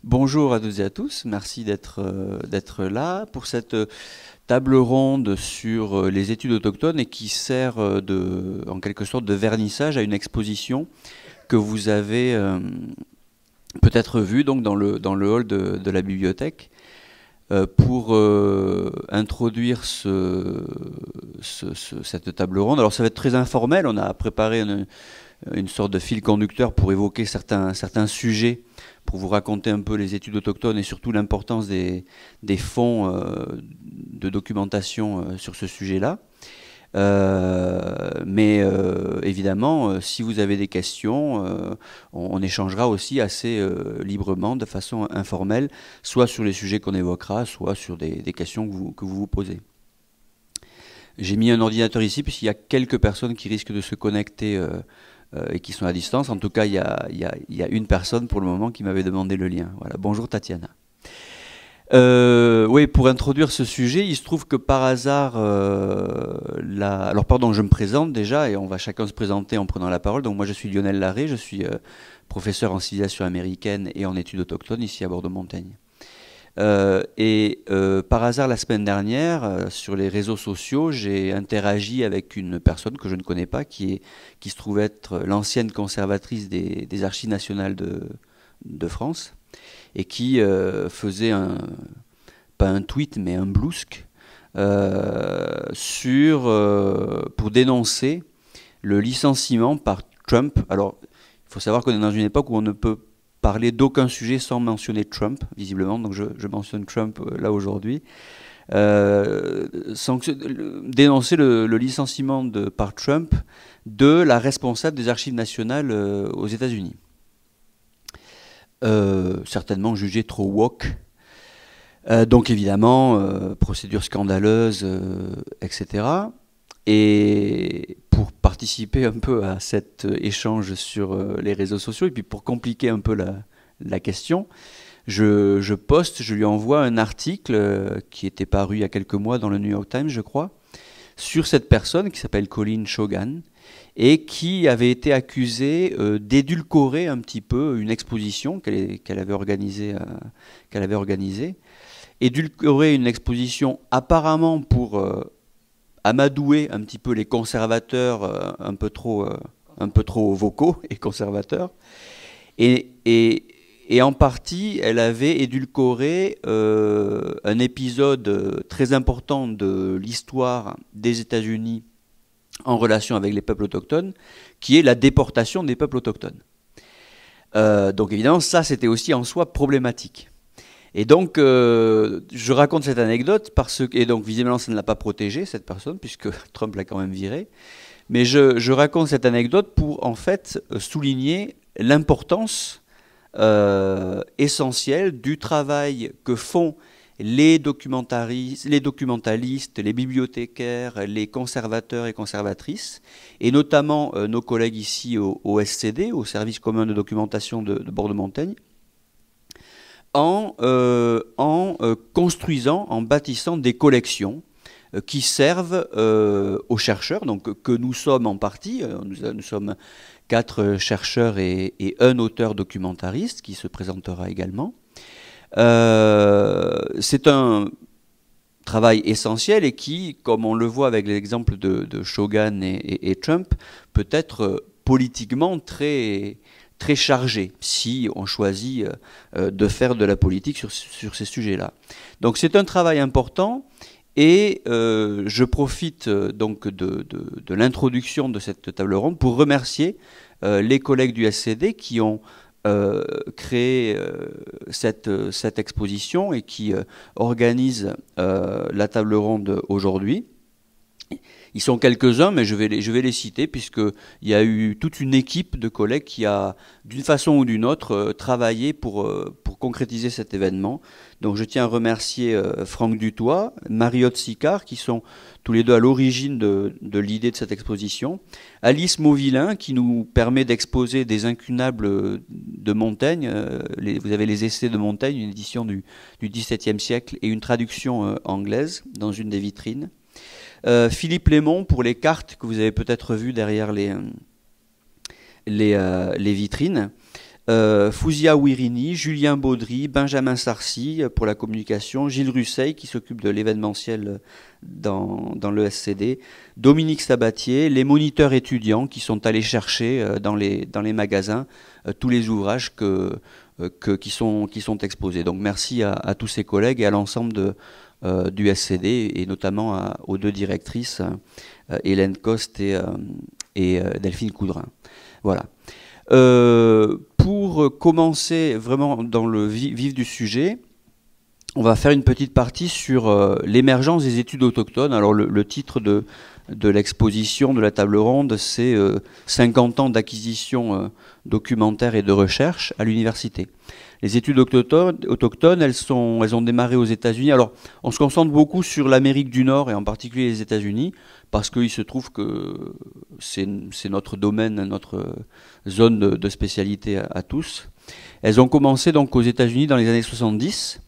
Bonjour à toutes et à tous, merci d'être là pour cette table ronde sur les études autochtones et qui sert en quelque sorte de vernissage à une exposition que vous avez peut-être vue donc dans le hall de la bibliothèque. Pour introduire cette table ronde, alors ça va être très informel, on a préparé une sorte de fil conducteur pour évoquer certains sujets, pour vous raconter un peu les études autochtones et surtout l'importance des fonds de documentation sur ce sujet-là. Mais évidemment, si vous avez des questions, on échangera aussi assez librement, de façon informelle, soit sur les sujets qu'on évoquera, soit sur des questions que vous posez. J'ai mis un ordinateur ici, puisqu'il y a quelques personnes qui risquent de se connecter et qui sont à distance. En tout cas, il y a une personne pour le moment qui m'avait demandé le lien. Voilà. Bonjour Tatiana. Oui, pour introduire ce sujet, il se trouve que par hasard, alors pardon, je me présente déjà et on va chacun se présenter en prenant la parole. Donc moi je suis Lionel Larré, je suis professeur en civilisation américaine et en études autochtones ici à Bordeaux-Montaigne. Par hasard la semaine dernière, sur les réseaux sociaux, j'ai interagi avec une personne que je ne connais pas, qui se trouve être l'ancienne conservatrice des Archives nationales de France, et qui faisait pas un tweet, mais un blousque pour dénoncer le licenciement par Trump. Alors, il faut savoir qu'on est dans une époque où on ne peut parler d'aucun sujet sans mentionner Trump, visiblement, donc je mentionne Trump là aujourd'hui. Dénoncer le licenciement par Trump de la responsable des Archives nationales aux États-Unis. Certainement jugé trop woke. Donc évidemment, procédure scandaleuse, etc. Et pour participer un peu à cet échange sur les réseaux sociaux, et puis pour compliquer un peu la question, je lui envoie un article qui était paru il y a quelques mois dans le New York Times, je crois, sur cette personne qui s'appelle Colleen Shogan, et qui avait été accusée d'édulcorer un petit peu une exposition qu'elle avait organisée. Édulcorer une exposition apparemment pour amadouer un petit peu les conservateurs un peu trop vocaux et conservateurs. Et en partie, elle avait édulcoré un épisode très important de l'histoire des États-Unis en relation avec les peuples autochtones, qui est la déportation des peuples autochtones. Donc évidemment, ça c'était aussi en soi problématique. Et donc, je raconte cette anecdote et donc visiblement ça ne l'a pas protégée, cette personne, puisque Trump l'a quand même virée. Mais je raconte cette anecdote pour en fait souligner l'importance essentielle du travail que font les documentalistes, les bibliothécaires, les conservateurs et conservatrices, et notamment nos collègues ici au SCD, au Service commun de documentation de Bordeaux-Montaigne, en construisant, en bâtissant des collections qui servent aux chercheurs, donc que nous sommes en partie. Nous sommes 4 chercheurs et un auteur documentariste qui se présentera également. C'est un travail essentiel et qui, comme on le voit avec l'exemple de Shogan et Trump, peut être politiquement très chargé si on choisit de faire de la politique sur ces sujets-là. Donc c'est un travail important et je profite donc de l'introduction de cette table ronde pour remercier les collègues du SCD qui ont créé cette exposition et qui organisent la table ronde aujourd'hui. Ils sont quelques-uns, mais je vais les citer, puisqu'il y a eu toute une équipe de collègues qui a, d'une façon ou d'une autre, travaillé pour concrétiser cet événement. Donc je tiens à remercier Franck Dutoit, Mariotte Sicard, qui sont tous les deux à l'origine de l'idée de cette exposition. Alice Mauvillain, qui nous permet d'exposer des incunables de Montaigne. Vous avez les essais de Montaigne, une édition du XVIIe siècle et une traduction anglaise dans une des vitrines. Philippe Lémon pour les cartes que vous avez peut-être vues derrière les vitrines. Fouzia Wirini, Julien Baudry, Benjamin Sarcy pour la communication, Gilles Russeil qui s'occupe de l'événementiel dans le SCD, Dominique Sabatier, les moniteurs étudiants qui sont allés chercher dans les magasins tous les ouvrages qui sont exposés. Donc merci à tous ces collègues et à l'ensemble du SCD et notamment aux deux directrices, Hélène Coste et Delphine Coudrin. Voilà. Pour commencer vraiment dans le vif du sujet, on va faire une petite partie sur l'émergence des études autochtones. Alors le titre de l'exposition, de la table ronde, c'est 50 ans d'acquisition documentaire et de recherche à l'université. Les études autochtones, elles ont démarré aux États-Unis. Alors, on se concentre beaucoup sur l'Amérique du Nord et en particulier les États-Unis, parce qu'il se trouve que c'est notre domaine, notre zone de spécialité à tous. Elles ont commencé donc aux États-Unis dans les années 70.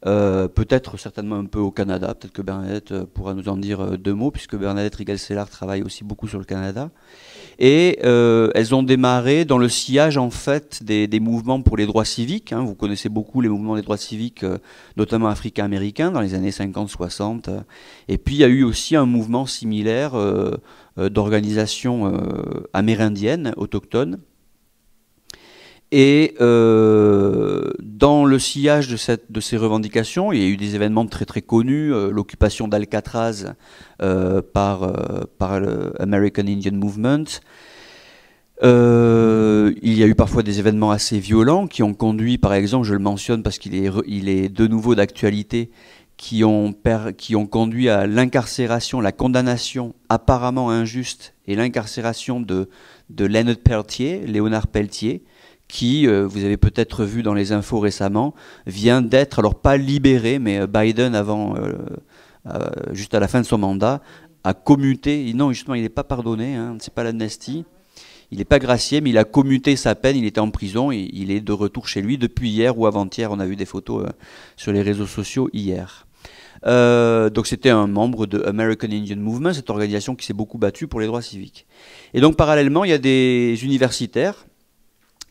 Peut-être certainement un peu au Canada, peut-être que Bernadette pourra nous en dire deux mots, puisque Bernadette Riegel-Sellar travaille aussi beaucoup sur le Canada. Et elles ont démarré dans le sillage en fait des mouvements pour les droits civiques. Hein. Vous connaissez beaucoup les mouvements des droits civiques, notamment africains-américains, dans les années 50-60. Et puis il y a eu aussi un mouvement similaire d'organisations amérindiennes, autochtones. Et dans le sillage de ces revendications, il y a eu des événements très très connus, l'occupation d'Alcatraz par le American Indian Movement. Il y a eu parfois des événements assez violents qui ont conduit, par exemple, je le mentionne parce qu'il est de nouveau d'actualité, qui ont conduit à l'incarcération, la condamnation apparemment injuste et l'incarcération de Léonard Pelletier, qui, vous avez peut-être vu dans les infos récemment, vient d'être, alors pas libéré, mais Biden, juste à la fin de son mandat, a commuté, non justement il n'est pas pardonné, hein, c'est pas l'amnistie, il n'est pas gracié, mais il a commuté sa peine, il était en prison, et il est de retour chez lui depuis hier ou avant-hier, on a vu des photos sur les réseaux sociaux hier. Donc c'était un membre de American Indian Movement, cette organisation qui s'est beaucoup battue pour les droits civiques. Et donc parallèlement, il y a des universitaires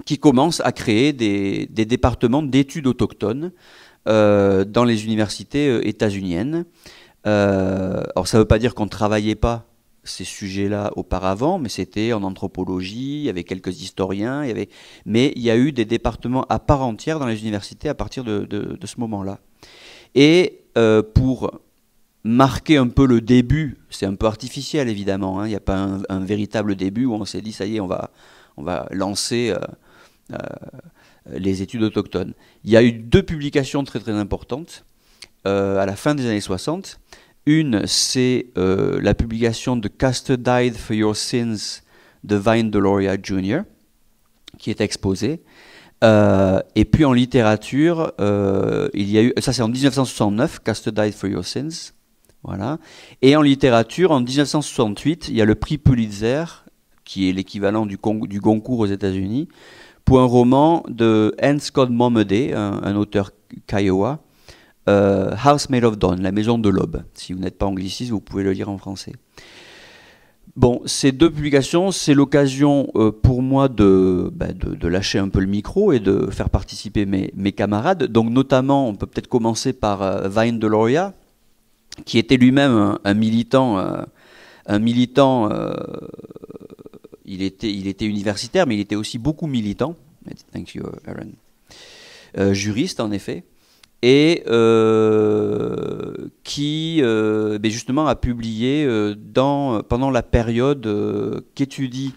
qui commencent à créer des départements d'études autochtones dans les universités états-uniennes. Alors ça ne veut pas dire qu'on ne travaillait pas ces sujets-là auparavant, mais c'était en anthropologie, il y avait quelques historiens, mais il y a eu des départements à part entière dans les universités à partir de ce moment-là. Et pour marquer un peu le début, c'est un peu artificiel évidemment, hein, il n'y a pas un véritable début où on s'est dit ça y est, on va lancer les études autochtones. Il y a eu deux publications très très importantes à la fin des années 60. Une, c'est la publication de Castor Died for Your Sins de Vine Deloria Jr., qui est exposée. Et puis en littérature, il y a eu, ça c'est en 1969, Castor Died for Your Sins. Voilà. Et en littérature, en 1968, il y a le prix Pulitzer, qui est l'équivalent du Goncourt aux États-Unis, pour un roman de N. Scott Momaday, un auteur Kiowa, House Made of Dawn, la maison de l'aube. Si vous n'êtes pas angliciste, vous pouvez le lire en français. Bon, ces deux publications, c'est l'occasion pour moi de lâcher un peu le micro et de faire participer mes camarades. Donc notamment, on peut peut-être commencer par Vine Deloria, qui était lui-même un militant. Il était universitaire, mais il était aussi beaucoup militant. Thank you, Aaron. Juriste, en effet. Et qui justement a publié pendant la période qu'étudie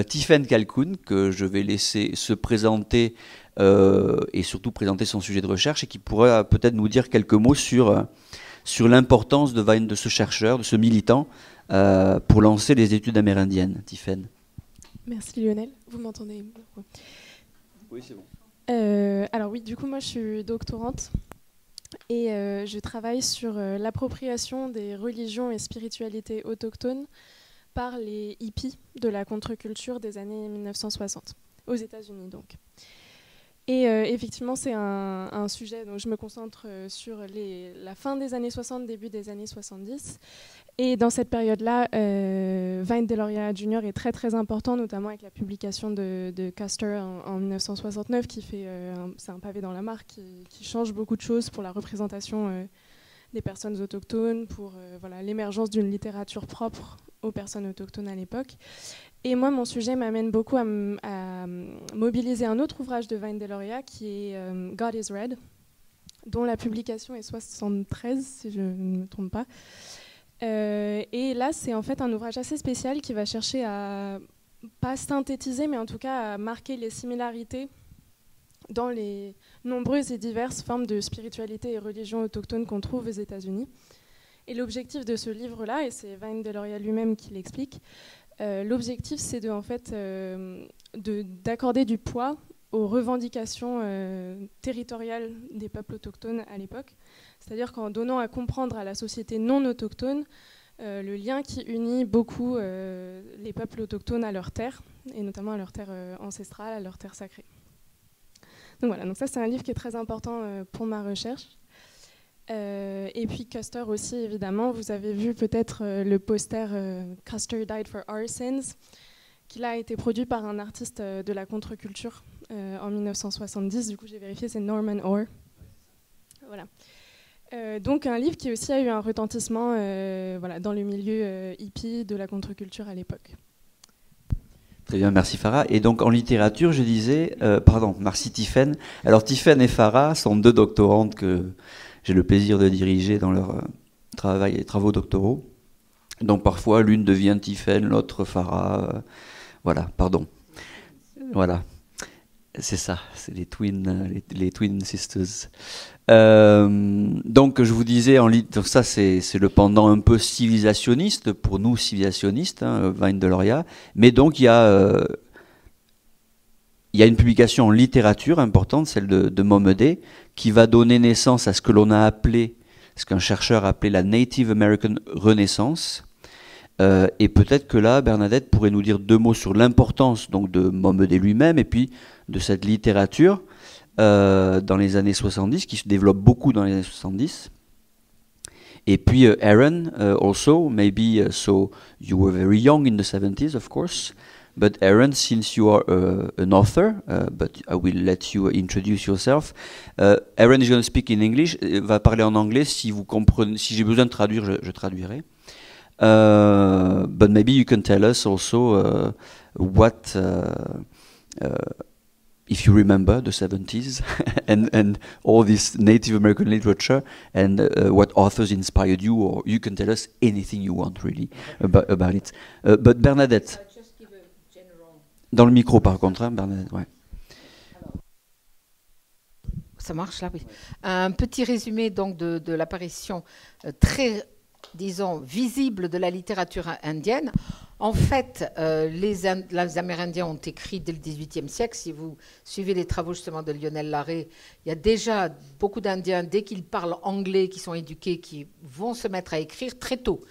Tiphaine Calhoun, que je vais laisser se présenter et surtout présenter son sujet de recherche, et qui pourra peut-être nous dire quelques mots sur l'importance de ce chercheur, de ce militant, pour lancer les études amérindiennes. Tiphaine. Merci Lionel. Vous m'entendez? Oui, c'est bon. Alors oui, du coup, moi je suis doctorante et je travaille sur l'appropriation des religions et spiritualités autochtones par les hippies de la contre-culture des années 1960, aux États-Unis donc. Et effectivement, c'est un sujet dont je me concentre sur la fin des années 60, début des années 70. Et dans cette période-là, Vine Deloria Jr. est très très important, notamment avec la publication de Custer en 1969, c'est un pavé dans la mare qui change beaucoup de choses pour la représentation des personnes autochtones, pour l'émergence d'une littérature propre aux personnes autochtones à l'époque. Et moi, mon sujet m'amène beaucoup à mobiliser un autre ouvrage de Vine Deloria qui est God is Red, dont la publication est 73, si je ne me trompe pas. Et là, c'est en fait un ouvrage assez spécial qui va chercher à, pas synthétiser, mais en tout cas à marquer les similarités dans les nombreuses et diverses formes de spiritualité et religion autochtone qu'on trouve aux États-Unis. Et l'objectif de ce livre-là, et c'est Vine Deloria lui-même qui l'explique, l'objectif, c'est d'accorder du poids aux revendications territoriales des peuples autochtones à l'époque. C'est-à-dire qu'en donnant à comprendre à la société non autochtone le lien qui unit beaucoup les peuples autochtones à leurs terres, et notamment à leurs terres ancestrales, à leurs terres sacrées. Donc voilà, donc ça c'est un livre qui est très important pour ma recherche. Et puis Custer aussi, évidemment. Vous avez vu peut-être le poster Custer Died for Our Sins, qui là a été produit par un artiste de la contre-culture en 1970. Du coup, j'ai vérifié, c'est Norman Orr. Voilà. Donc un livre qui aussi a eu un retentissement dans le milieu hippie de la contre-culture à l'époque. Très bien, merci Farah. Et donc en littérature, je disais, merci Tiffaine. Alors Tiffaine et Farah sont deux doctorantes que j'ai le plaisir de diriger dans leur travaux doctoraux. Donc parfois l'une devient Tiffaine, l'autre Farah. Voilà, c'est ça, c'est les twin sisters. Donc je vous disais, donc ça c'est le pendant un peu civilisationniste pour nous civilisationnistes, Vine Deloria. Mais donc il y a une publication en littérature importante, celle de Momeday, qui va donner naissance à ce que l'on a appelé, ce qu'un chercheur a appelé la Native American Renaissance. Et peut-être que là, Bernadette pourrait nous dire deux mots sur l'importance donc de Momeday lui-même et puis de cette littérature dans les années 70, qui se développe beaucoup dans les années 70. Et puis Aaron, also, maybe, so you were very young in the 70s, of course. But Aaron, since you are an author, but I will let you introduce yourself. Aaron is going to speak in English. Va parler en anglais. Si vous comprenez, si j'ai besoin de traduire, je traduirai. But maybe you can tell us also what, if you remember the 70s and all this Native American literature, and what authors inspired you, or you can tell us anything you want really about it. But Bernadette. Dans le micro, par contre, hein, Bernadette, ouais. Ça marche là, oui. Un petit résumé donc de l'apparition très, disons, visible de la littérature indienne. En fait, les Amérindiens ont écrit dès le XVIIIe siècle. Si vous suivez les travaux justement de Lionel Larrey, il y a déjà beaucoup d'Indiens, dès qu'ils parlent anglais, qui sont éduqués, qui vont se mettre à écrire très tôt.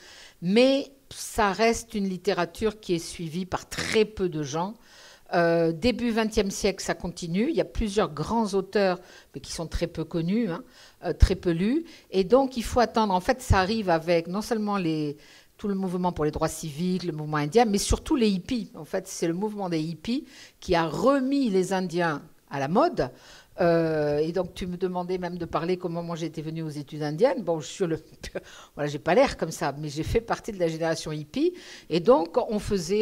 Mais ça reste une littérature qui est suivie par très peu de gens. Début XXe siècle, ça continue. Il y a plusieurs grands auteurs, mais qui sont très peu connus, très peu lus. Et donc, il faut attendre. En fait, ça arrive avec non seulement tout le mouvement pour les droits civiques, le mouvement indien, mais surtout les hippies. En fait, c'est le mouvement des hippies qui a remis les Indiens à la mode. Et donc, tu me demandais même de parler comment moi j'étais venue aux études indiennes. Bon, voilà, j'ai pas l'air comme ça, mais j'ai fait partie de la génération hippie. Et donc, on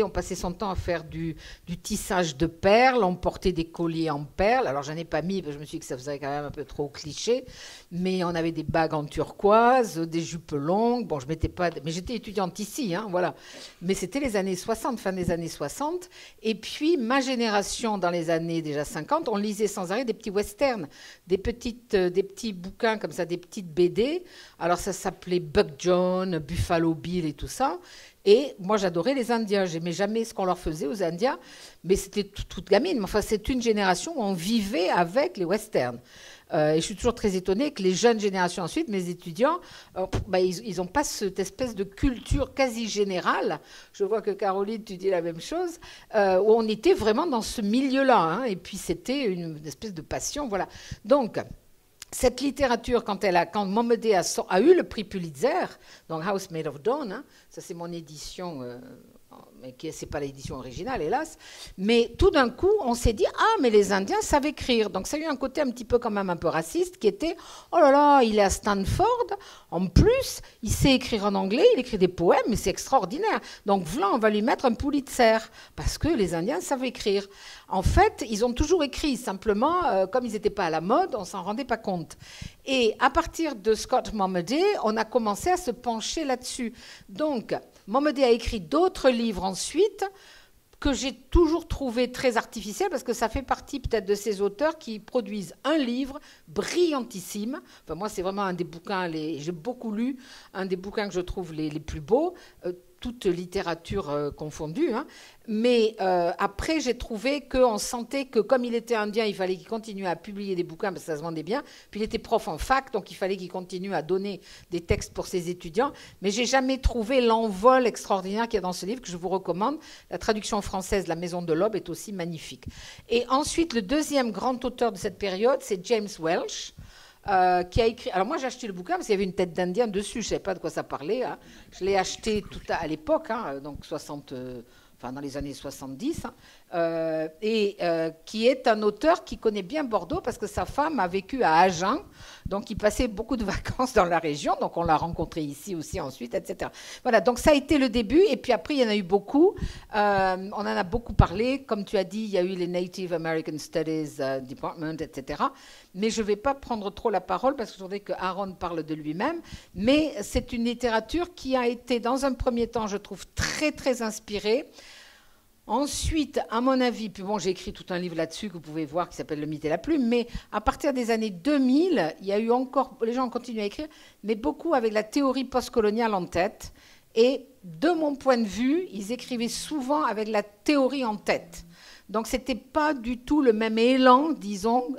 passait son temps à faire du tissage de perles, on portait des colliers en perles. Alors, j'en ai pas mis, parce que je me suis dit que ça faisait quand même un peu trop cliché. Mais on avait des bagues en turquoise, des jupes longues. Bon, je mettais pas, mais j'étais étudiante ici, voilà. Mais c'était les années 60, fin des années 60. Et puis, ma génération, dans les années déjà 50, on lisait sans arrêt des petits westerns, des petits bouquins comme ça, des petites BD. Alors ça s'appelait Buck John, Buffalo Bill et tout ça. Et moi j'adorais les Indiens, j'aimais jamais ce qu'on leur faisait aux Indiens, mais c'était toute gamine. Enfin, c'est une génération où on vivait avec les westerns. Et je suis toujours très étonnée que les jeunes générations ensuite, mes étudiants, ils n'ont pas cette espèce de culture quasi générale. Je vois que Caroline, tu dis la même chose, où on était vraiment dans ce milieu-là. Hein, et puis c'était une espèce de passion. Voilà. Donc, cette littérature, quand Momadé a eu le prix Pulitzer, donc House Made of Dawn, hein, ça c'est mon édition, mais ce n'est pas l'édition originale, hélas, mais tout d'un coup, on s'est dit, ah, mais les Indiens savent écrire. Donc ça a eu un côté un petit peu quand même un peu raciste, qui était, oh là là, il est à Stanford, en plus, il sait écrire en anglais, il écrit des poèmes, mais c'est extraordinaire. Donc voilà, on va lui mettre un Pulitzer, parce que les Indiens savent écrire. En fait, ils ont toujours écrit, simplement, comme ils n'étaient pas à la mode, on ne s'en rendait pas compte. Et à partir de Scott Momadé, on a commencé à se pencher là-dessus. Donc, Momadé a écrit d'autres livres ensuite que j'ai toujours trouvé très artificiels parce que ça fait partie peut-être de ces auteurs qui produisent un livre brillantissime. Enfin, moi, c'est vraiment un des bouquins, j'ai beaucoup lu, un des bouquins que je trouve les plus beaux, toute littérature confondue. Hein. Mais après, j'ai trouvé qu'on sentait que comme il était indien, il fallait qu'il continue à publier des bouquins parce que ça se vendait bien. Puis il était prof en fac, donc il fallait qu'il continue à donner des textes pour ses étudiants. Mais j'ai jamais trouvé l'envol extraordinaire qu'il y a dans ce livre que je vous recommande. La traduction française de La Maison de l'Aube est aussi magnifique. Et ensuite, le deuxième grand auteur de cette période, c'est James Welch. Qui a écrit. Alors moi j'ai acheté le bouquin parce qu'il y avait une tête d'Indien dessus, je ne savais pas de quoi ça parlait. Hein. Je l'ai acheté à l'époque, hein, donc dans les années 70, hein, qui est un auteur qui connaît bien Bordeaux parce que sa femme a vécu à Agen, donc il passait beaucoup de vacances dans la région, donc on l'a rencontré ici aussi ensuite, etc. Voilà, donc ça a été le début, et puis après il y en a eu beaucoup, on en a beaucoup parlé, comme tu as dit, il y a eu les Native American Studies Department, etc. Mais je ne vais pas prendre trop la parole parce que je voudrais que Aaron parle de lui-même, mais c'est une littérature qui a été dans un premier temps, je trouve, très très inspirée. Ensuite, à mon avis, puis bon, j'ai écrit tout un livre là-dessus que vous pouvez voir qui s'appelle Le mythe et la plume, mais à partir des années 2000, il y a eu encore, les gens ont continué à écrire, mais beaucoup avec la théorie postcoloniale en tête. Et de mon point de vue, ils écrivaient souvent avec la théorie en tête. Donc, ce n'était pas du tout le même élan, disons,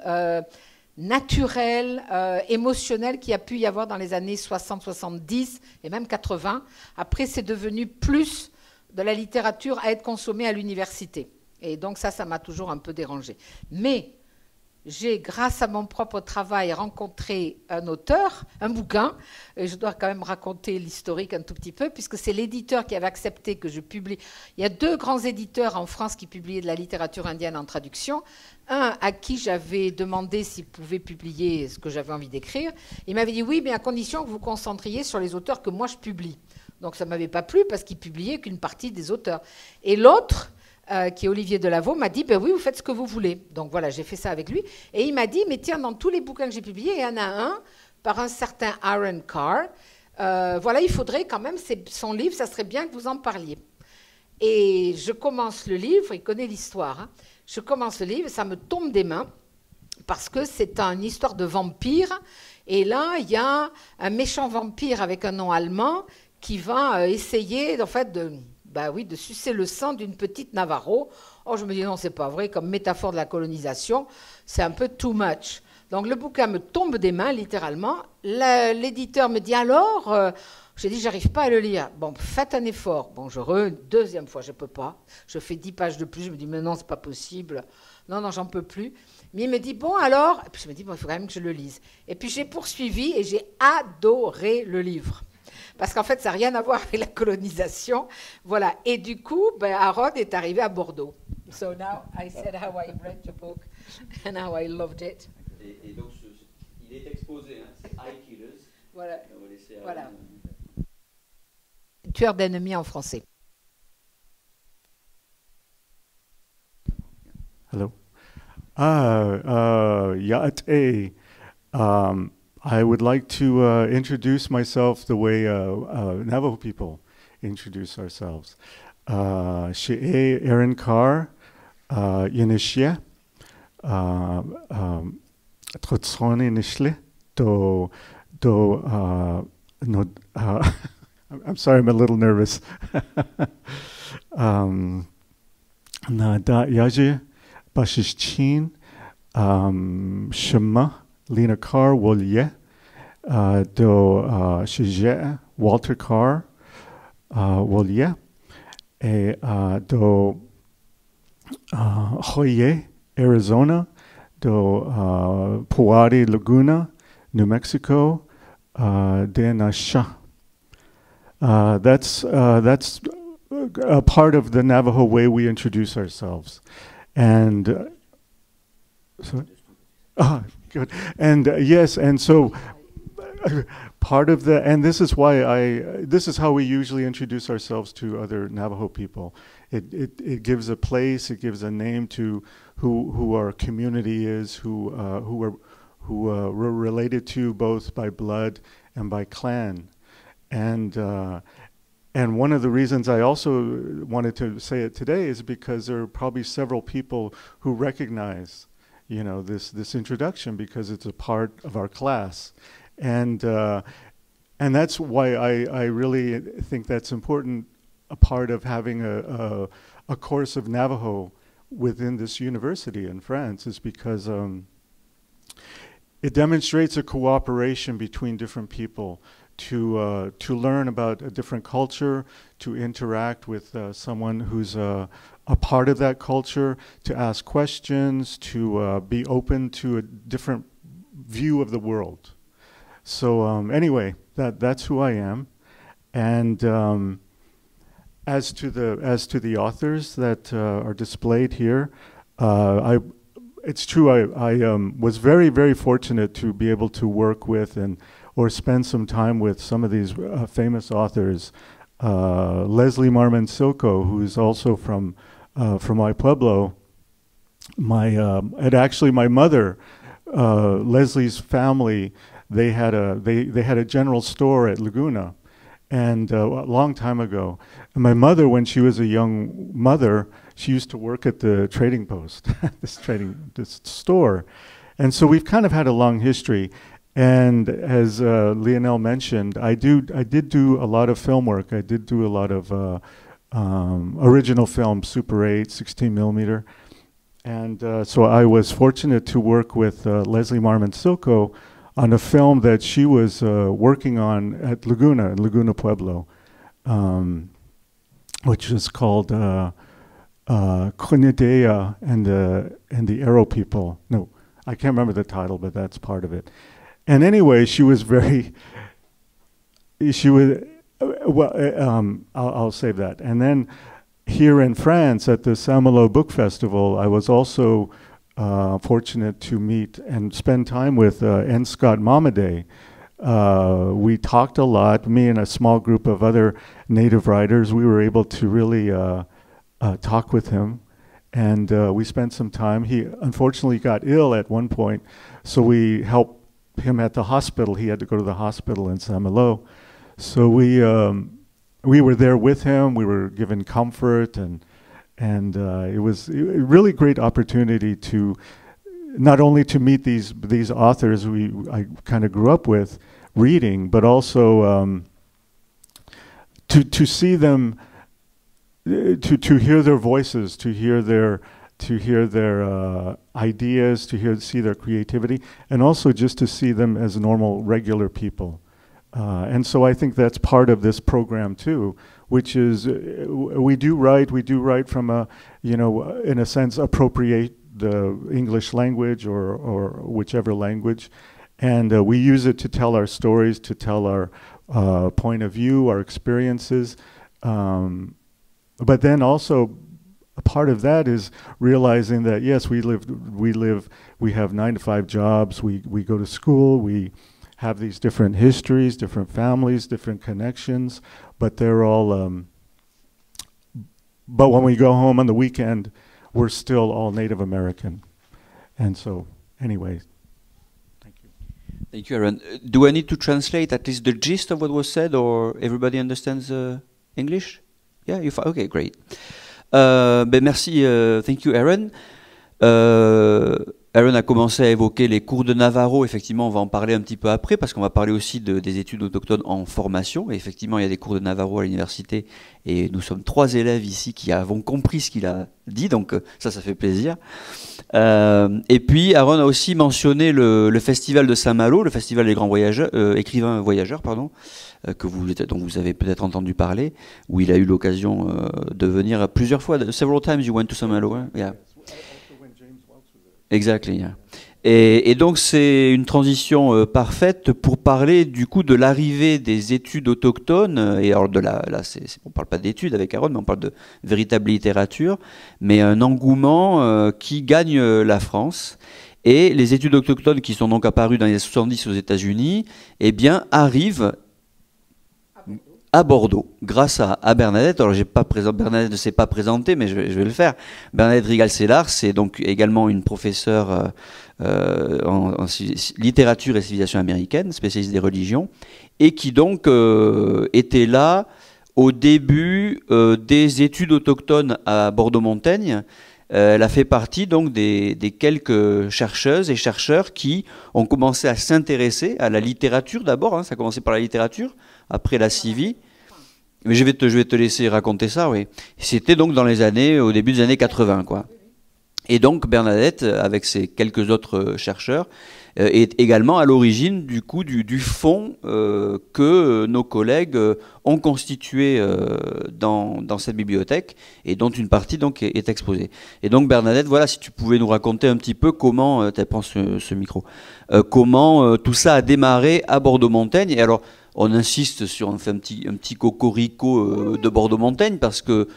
naturel, émotionnel qu'il y a pu y avoir dans les années 60, 70 et même 80. Après, c'est devenu plus de la littérature à être consommée à l'université. Et donc ça m'a toujours un peu dérangée. Mais j'ai, grâce à mon propre travail, rencontré un auteur, un bouquin, et je dois quand même raconter l'historique un tout petit peu, puisque c'est l'éditeur qui avait accepté que je publie. Il y a 2 grands éditeurs en France qui publiaient de la littérature indienne en traduction. Un à qui j'avais demandé s'il pouvait publier ce que j'avais envie d'écrire. Il m'avait dit oui, mais à condition que vous concentriez sur les auteurs que moi je publie. Donc ça ne m'avait pas plu parce qu'il publiait qu'une partie des auteurs. Et l'autre, qui est Olivier Delaveau, m'a dit ben oui, vous faites ce que vous voulez. Donc voilà, j'ai fait ça avec lui. Et il m'a dit mais tiens, dans tous les bouquins que j'ai publiés, il y en a un par un certain Aaron Carr. Voilà, il faudrait quand même, son livre, ça serait bien que vous en parliez. Et je commence le livre, il connaît l'histoire. Hein. Je commence le livre, ça me tombe des mains parce que c'est une histoire de vampire. Et là, il y a un méchant vampire avec un nom allemand qui va essayer en fait de sucer le sang d'une petite Navarro. Oh, je me dis non, c'est pas vrai, comme métaphore de la colonisation, c'est un peu too much. Donc le bouquin me tombe des mains, littéralement. L'éditeur me dit alors, j'ai dit j'arrive pas à le lire. Bon, faites un effort. Bon, deuxième fois, je peux pas. Je fais 10 pages de plus, je me dis mais non, c'est pas possible. Non, j'en peux plus. Mais il me dit bon alors, et puis je me dis bon, il faut quand même que je le lise. Et puis j'ai poursuivi et j'ai adoré le livre. Parce qu'en fait, ça n'a rien à voir avec la colonisation. Voilà. Et du coup, Aaron est arrivé à Bordeaux. So now I said how I read the book and how I loved it. Et donc, il est exposé, hein, c'est Eye Killers. Voilà. Voilà. Tueur d'ennemis en français. Hello. Ya'ate. I would like to introduce myself the way Navajo people introduce ourselves. She'e Aaron Carr, Yenishia, Trotsone Nishle, do, no, I'm sorry, I'm a little nervous. Na da yaje, Bashishchin, Shema, Lena Carr Wolye, do Shije Walter Carr Wolye, et do Joye, Arizona, do Puari Laguna, New Mexico, de Nasha. That's a part of the Navajo way we introduce ourselves, and good. And yes, and so part of the, and this is why this is how we usually introduce ourselves to other Navajo people. It gives a place, it gives a name to who our community is, who we're related to both by blood and by clan. And one of the reasons I also wanted to say it today is because there are probably several people who recognize, you know, this introduction because it's a part of our class, and that's why I really think that's important. A part of having a course of Navajo within this university in France is because it demonstrates a cooperation between different people to learn about a different culture, to interact with someone who's a part of that culture, to ask questions, to be open to a different view of the world. So anyway, that's who I am, and as to the authors that are displayed here, it's true. I was very, very fortunate to be able to work with or spend some time with some of these famous authors. Leslie Marmon Silko, who's also from my Pueblo. And actually my mother, Leslie's family, they had a general store at Laguna, and a long time ago. And my mother, when she was a young mother, she used to work at the Trading Post, this store, and so we've kind of had a long history. And as Lionel mentioned, I did do a lot of film work. I did do a lot of original film, Super 8, 16 millimeter. And so I was fortunate to work with Leslie Marmon Silko on a film that she was working on at Laguna Pueblo, which is called Kunidea and the Arrow People. No, I can't remember the title, but that's part of it. And anyway, she was, I'll save that. And then here in France at the Saint-Malo Book Festival, I was also fortunate to meet and spend time with N. Scott Momaday. We talked a lot, me and a small group of other Native writers. We were able to really talk with him, and we spent some time. He unfortunately got ill at one point, so we helped him at the hospital. He had to go to the hospital in Saint-Malo. So we were there with him. We were given comfort, and it was a really great opportunity to not only to meet these authors I kind of grew up with reading, but also to see them, to hear their voices, to hear their ideas, to see their creativity, and also just to see them as normal, regular people. And so I think that's part of this program too, which is we do write from a, in a sense, appropriate the English language or whichever language, and we use it to tell our stories, to tell our point of view, our experiences. But then also, a part of that is realizing that yes, we have 9-to-5 jobs, we go to school, we have these different histories, different families, different connections, but they're all, but when we go home on the weekend, we're still all Native American. And so, anyway, thank you. Thank you, Aaron. Do I need to translate at least the gist of what was said, or everybody understands English? Yeah, okay, great. Ben merci, thank you, Aaron. Aaron a commencé à évoquer les cours de Navarro. Effectivement, on va en parler un petit peu après, parce qu'on va parler aussi des études autochtones en formation. Et effectivement, il y a des cours de Navarro à l'université, et nous sommes 3 élèves ici qui avons compris ce qu'il a dit, donc ça fait plaisir. Et puis, Aaron a aussi mentionné le festival de Saint-Malo, le festival des grands voyageurs, écrivains voyageurs, pardon, dont vous avez peut-être entendu parler, où il a eu l'occasion de venir plusieurs fois. Several times you went to Saint-Malo, hein? Yeah. Exactly. Yeah. Et donc c'est une transition parfaite pour parler du coup de l'arrivée des études autochtones. Et alors on parle pas d'études avec Aaron, mais on parle de véritable littérature, mais un engouement qui gagne la France. Et les études autochtones qui sont donc apparues dans les années 70 aux États-Unis, eh bien arrivent à Bordeaux, grâce à Bernadette. Alors Bernadette ne s'est pas présentée, mais je vais le faire. Bernadette Rigal-Sellars, c'est donc également une professeure en littérature et civilisation américaine, spécialiste des religions, et qui donc était là au début des études autochtones à Bordeaux-Montaigne. Elle a fait partie donc des quelques chercheuses et chercheurs qui ont commencé à s'intéresser à la littérature d'abord, hein, ça a commencé par la littérature, après la civie. Mais je vais te laisser raconter ça, oui. C'était donc au début des années 80, quoi. Et donc Bernadette, avec ses quelques autres chercheurs, est également à l'origine du coup du fonds que nos collègues ont constitué dans cette bibliothèque, et dont une partie donc est exposée. Et donc Bernadette, voilà, si tu pouvais nous raconter un petit peu comment, prends ce micro, comment tout ça a démarré à Bordeaux-Montaigne. Et alors on insiste sur, on fait un petit cocorico de Bordeaux-Montaigne, parce que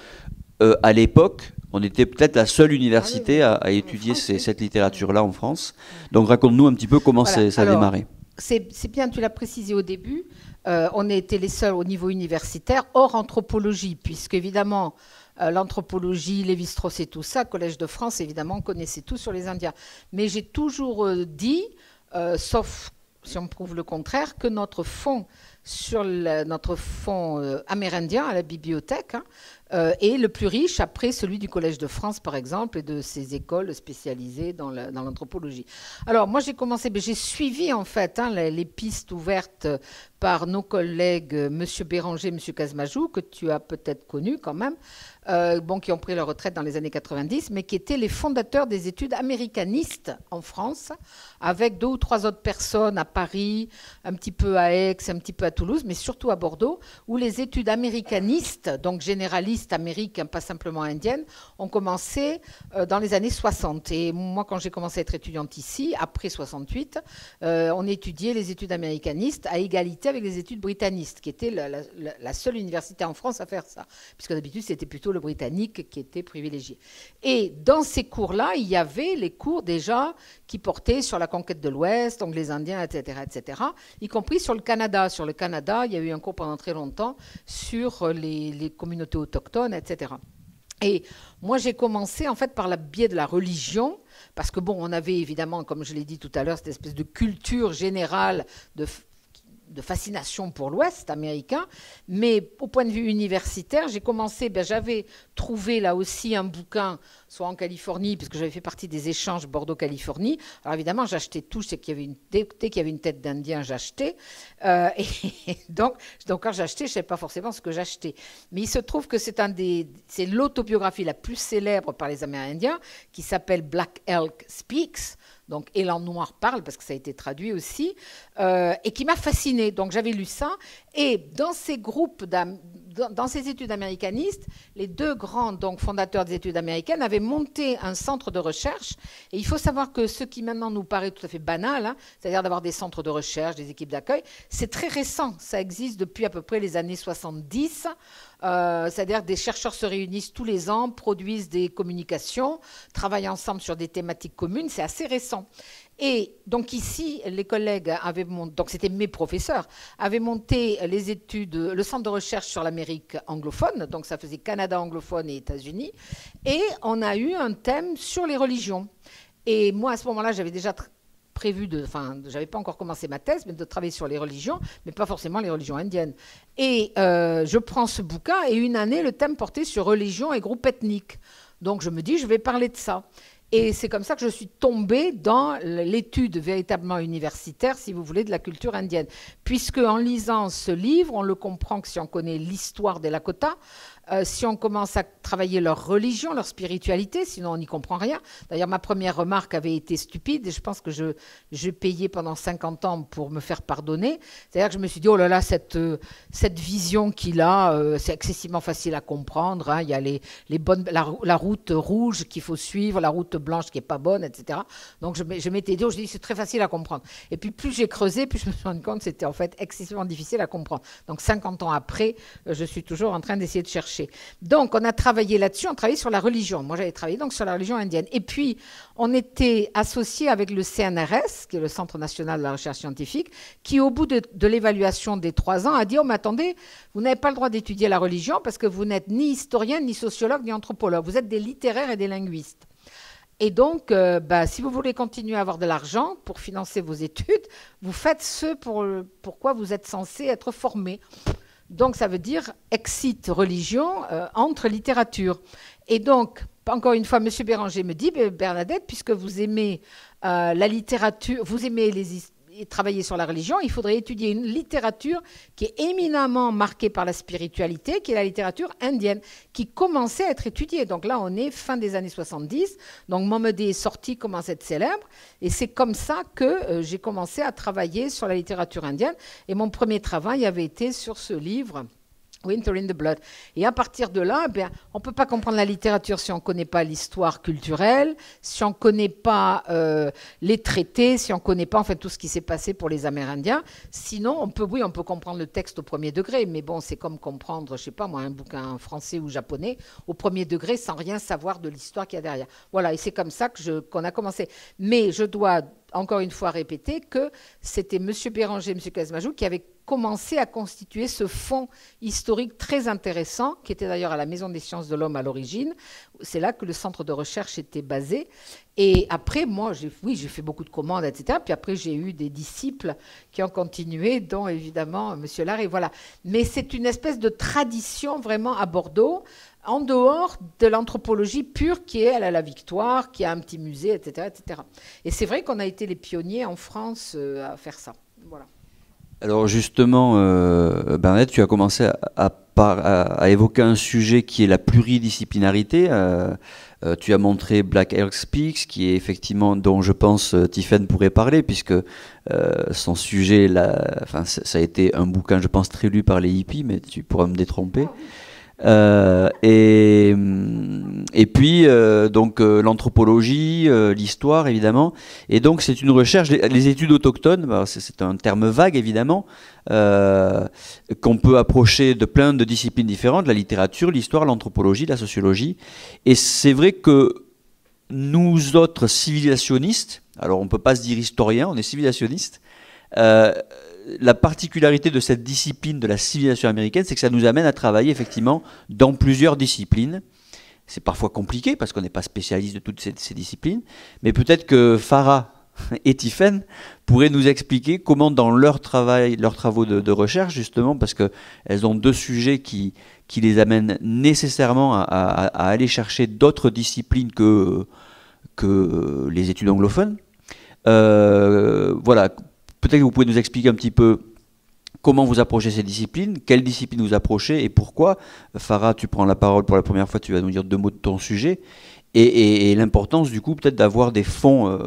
à l'époque, on était peut-être la seule université à étudier cette littérature-là en France. Donc raconte-nous un petit peu comment ça a démarré. C'est bien, tu l'as précisé au début, on a été les seuls au niveau universitaire, hors anthropologie, puisque évidemment l'anthropologie, Lévi-Strauss et tout ça, Collège de France, évidemment, on connaissait tout sur les Indiens. Mais j'ai toujours dit, sauf si on me prouve le contraire, que notre fonds amérindien à la bibliothèque est le plus riche après celui du Collège de France, par exemple, et de ses écoles spécialisées dans l'anthropologie. Alors, moi, j'ai suivi, en fait, les pistes ouvertes par nos collègues M. Béranger, M. Casmajou, que tu as peut-être connus quand même, qui ont pris leur retraite dans les années 90, mais qui étaient les fondateurs des études américanistes en France, avec 2 ou 3 autres personnes à Paris, un petit peu à Aix, un petit peu à Toulouse, mais surtout à Bordeaux, où les études américanistes, donc généralistes américaines, pas simplement indiennes, ont commencé dans les années 60. Et moi, quand j'ai commencé à être étudiante ici, après 68, on étudiait les études américanistes à égalité avec les études britannistes, qui était la seule université en France à faire ça, puisque d'habitude, c'était plutôt le britannique qui était privilégié. Et dans ces cours-là, il y avait les cours déjà qui portaient sur la conquête de l'Ouest, donc les Indiens, etc., y compris sur le Canada. Sur le Canada, il y a eu un cours pendant très longtemps sur les communautés autochtones, etc. Et moi, j'ai commencé en fait par le biais de la religion, parce que on avait évidemment, comme je l'ai dit tout à l'heure, cette espèce de culture générale de fascination pour l'Ouest américain, mais au point de vue universitaire, j'ai commencé, j'avais trouvé là aussi un bouquin, soit en Californie, puisque j'avais fait partie des échanges Bordeaux-Californie. Alors évidemment, j'achetais tout, dès qu'il y avait une tête d'Indien, j'achetais. Et donc quand j'achetais, je ne savais pas forcément ce que j'achetais. Mais il se trouve que c'est l'autobiographie la plus célèbre par les Amérindiens, qui s'appelle Black Elk Speaks, donc Élan Noir parle, parce que ça a été traduit aussi, et qui m'a fascinée. Donc j'avais lu ça, et dans ces groupes, dans ces études américanistes, les 2 grands fondateurs des études américaines avaient monté un centre de recherche. Et il faut savoir que ce qui maintenant nous paraît tout à fait banal, c'est-à-dire d'avoir des centres de recherche, des équipes d'accueil, c'est très récent. Ça existe depuis à peu près les années 70. C'est-à-dire des chercheurs se réunissent tous les ans, produisent des communications, travaillent ensemble sur des thématiques communes. C'est assez récent. Et donc ici, les collègues avaient monté, donc c'était mes professeurs, avaient monté les études, le centre de recherche sur l'Amérique anglophone, donc ça faisait Canada anglophone et États-Unis, et on a eu un thème sur les religions. Et moi, à ce moment-là, j'avais déjà prévu j'avais pas encore commencé ma thèse, mais de travailler sur les religions, mais pas forcément les religions indiennes. Et je prends ce bouquin, et une année, le thème portait sur religion et groupe ethnique. Donc je me dis, je vais parler de ça. Et c'est comme ça que je suis tombée dans l'étude véritablement universitaire, si vous voulez, de la culture indienne. Puisque en lisant ce livre, on le comprend que si on connaît l'histoire des Lakota, si on commence à travailler leur religion, leur spiritualité, sinon on n'y comprend rien. D'ailleurs, ma première remarque avait été stupide et je pense que j'ai payé pendant 50 ans pour me faire pardonner. C'est-à-dire que je me suis dit, oh là là, cette vision qu'il a, c'est excessivement facile à comprendre. Hein. Il y a la route rouge qu'il faut suivre, la route blanche qui n'est pas bonne, etc. Donc je m'étais dit, c'est très facile à comprendre. Et puis plus j'ai creusé, plus je me suis rendu compte que c'était en fait excessivement difficile à comprendre. Donc 50 ans après, je suis toujours en train d'essayer de chercher. Donc, on a travaillé là-dessus, on travaillait sur la religion. Moi, j'avais travaillé donc sur la religion indienne. Et puis, on était associé avec le CNRS, qui est le Centre national de la recherche scientifique, qui, au bout de l'évaluation des 3 ans, a dit « Oh, mais attendez, vous n'avez pas le droit d'étudier la religion parce que vous n'êtes ni historien, ni sociologue, ni anthropologue. Vous êtes des littéraires et des linguistes. » Et donc, si vous voulez continuer à avoir de l'argent pour financer vos études, vous faites ce pourquoi vous êtes censé être formé. Donc, ça veut dire exit religion entre littérature. Et donc, encore une fois, M. Béranger me dit, Bernadette, puisque vous aimez la littérature, vous aimez travailler sur la religion, il faudrait étudier une littérature qui est éminemment marquée par la spiritualité, qui est la littérature indienne, qui commençait à être étudiée. Donc là, on est fin des années 70, donc Mohammedé est sorti, commence à être célèbre, et c'est comme ça que j'ai commencé à travailler sur la littérature indienne, et mon premier travail avait été sur ce livre, Winter in the Blood. Et à partir de là, on ne peut pas comprendre la littérature si on ne connaît pas l'histoire culturelle, si on ne connaît pas les traités, si on ne connaît pas en fait tout ce qui s'est passé pour les Amérindiens. Sinon, on peut comprendre le texte au premier degré, mais bon, c'est comme comprendre, je ne sais pas moi, un bouquin français ou japonais au premier degré sans rien savoir de l'histoire qu'il y a derrière. Voilà, et c'est comme ça qu'on a commencé. Mais je dois encore une fois répéter que c'était M. Béranger et M. Casmajou qui avaient commencé à constituer ce fonds historique très intéressant, qui était d'ailleurs à la Maison des sciences de l'homme à l'origine. C'est là que le centre de recherche était basé. Et après, moi, j'ai fait beaucoup de commandes, etc. Puis après, j'ai eu des disciples qui ont continué, dont évidemment M. Larrey. Voilà. Mais c'est une espèce de tradition vraiment à Bordeaux, en dehors de l'anthropologie pure qui est à la Victoire, qui a un petit musée, etc. etc. Et c'est vrai qu'on a été les pionniers en France à faire ça. Voilà. Alors justement, Bernadette, tu as commencé à évoquer un sujet qui est la pluridisciplinarité. Tu as montré Black Elk Speaks, qui est effectivement, dont je pense Tiffaine pourrait parler, puisque son sujet, ça a été un bouquin, je pense, très lu par les hippies, mais tu pourras me détromper. Et puis donc l'anthropologie, l'histoire évidemment, et donc c'est une recherche, les études autochtones, c'est un terme vague évidemment, qu'on peut approcher de plein de disciplines différentes, la littérature, l'histoire, l'anthropologie, la sociologie, et c'est vrai que nous autres civilisationnistes, alors on peut pas se dire historien, on est civilisationnistes, la particularité de cette discipline de la civilisation américaine, c'est que ça nous amène à travailler effectivement dans plusieurs disciplines. C'est parfois compliqué parce qu'on n'est pas spécialiste de toutes ces disciplines, mais peut-être que Farah et Tiffaine pourraient nous expliquer comment dans leurs travaux de recherche, justement, parce qu'elles ont 2 sujets qui les amènent nécessairement à aller chercher d'autres disciplines que les études anglophones. Voilà. Peut-être que vous pouvez nous expliquer un petit peu comment vous approchez ces disciplines, quelles disciplines vous approchez et pourquoi. Farah, tu prends la parole pour la première fois, tu vas nous dire 2 mots de ton sujet et l'importance du coup peut-être d'avoir des fonds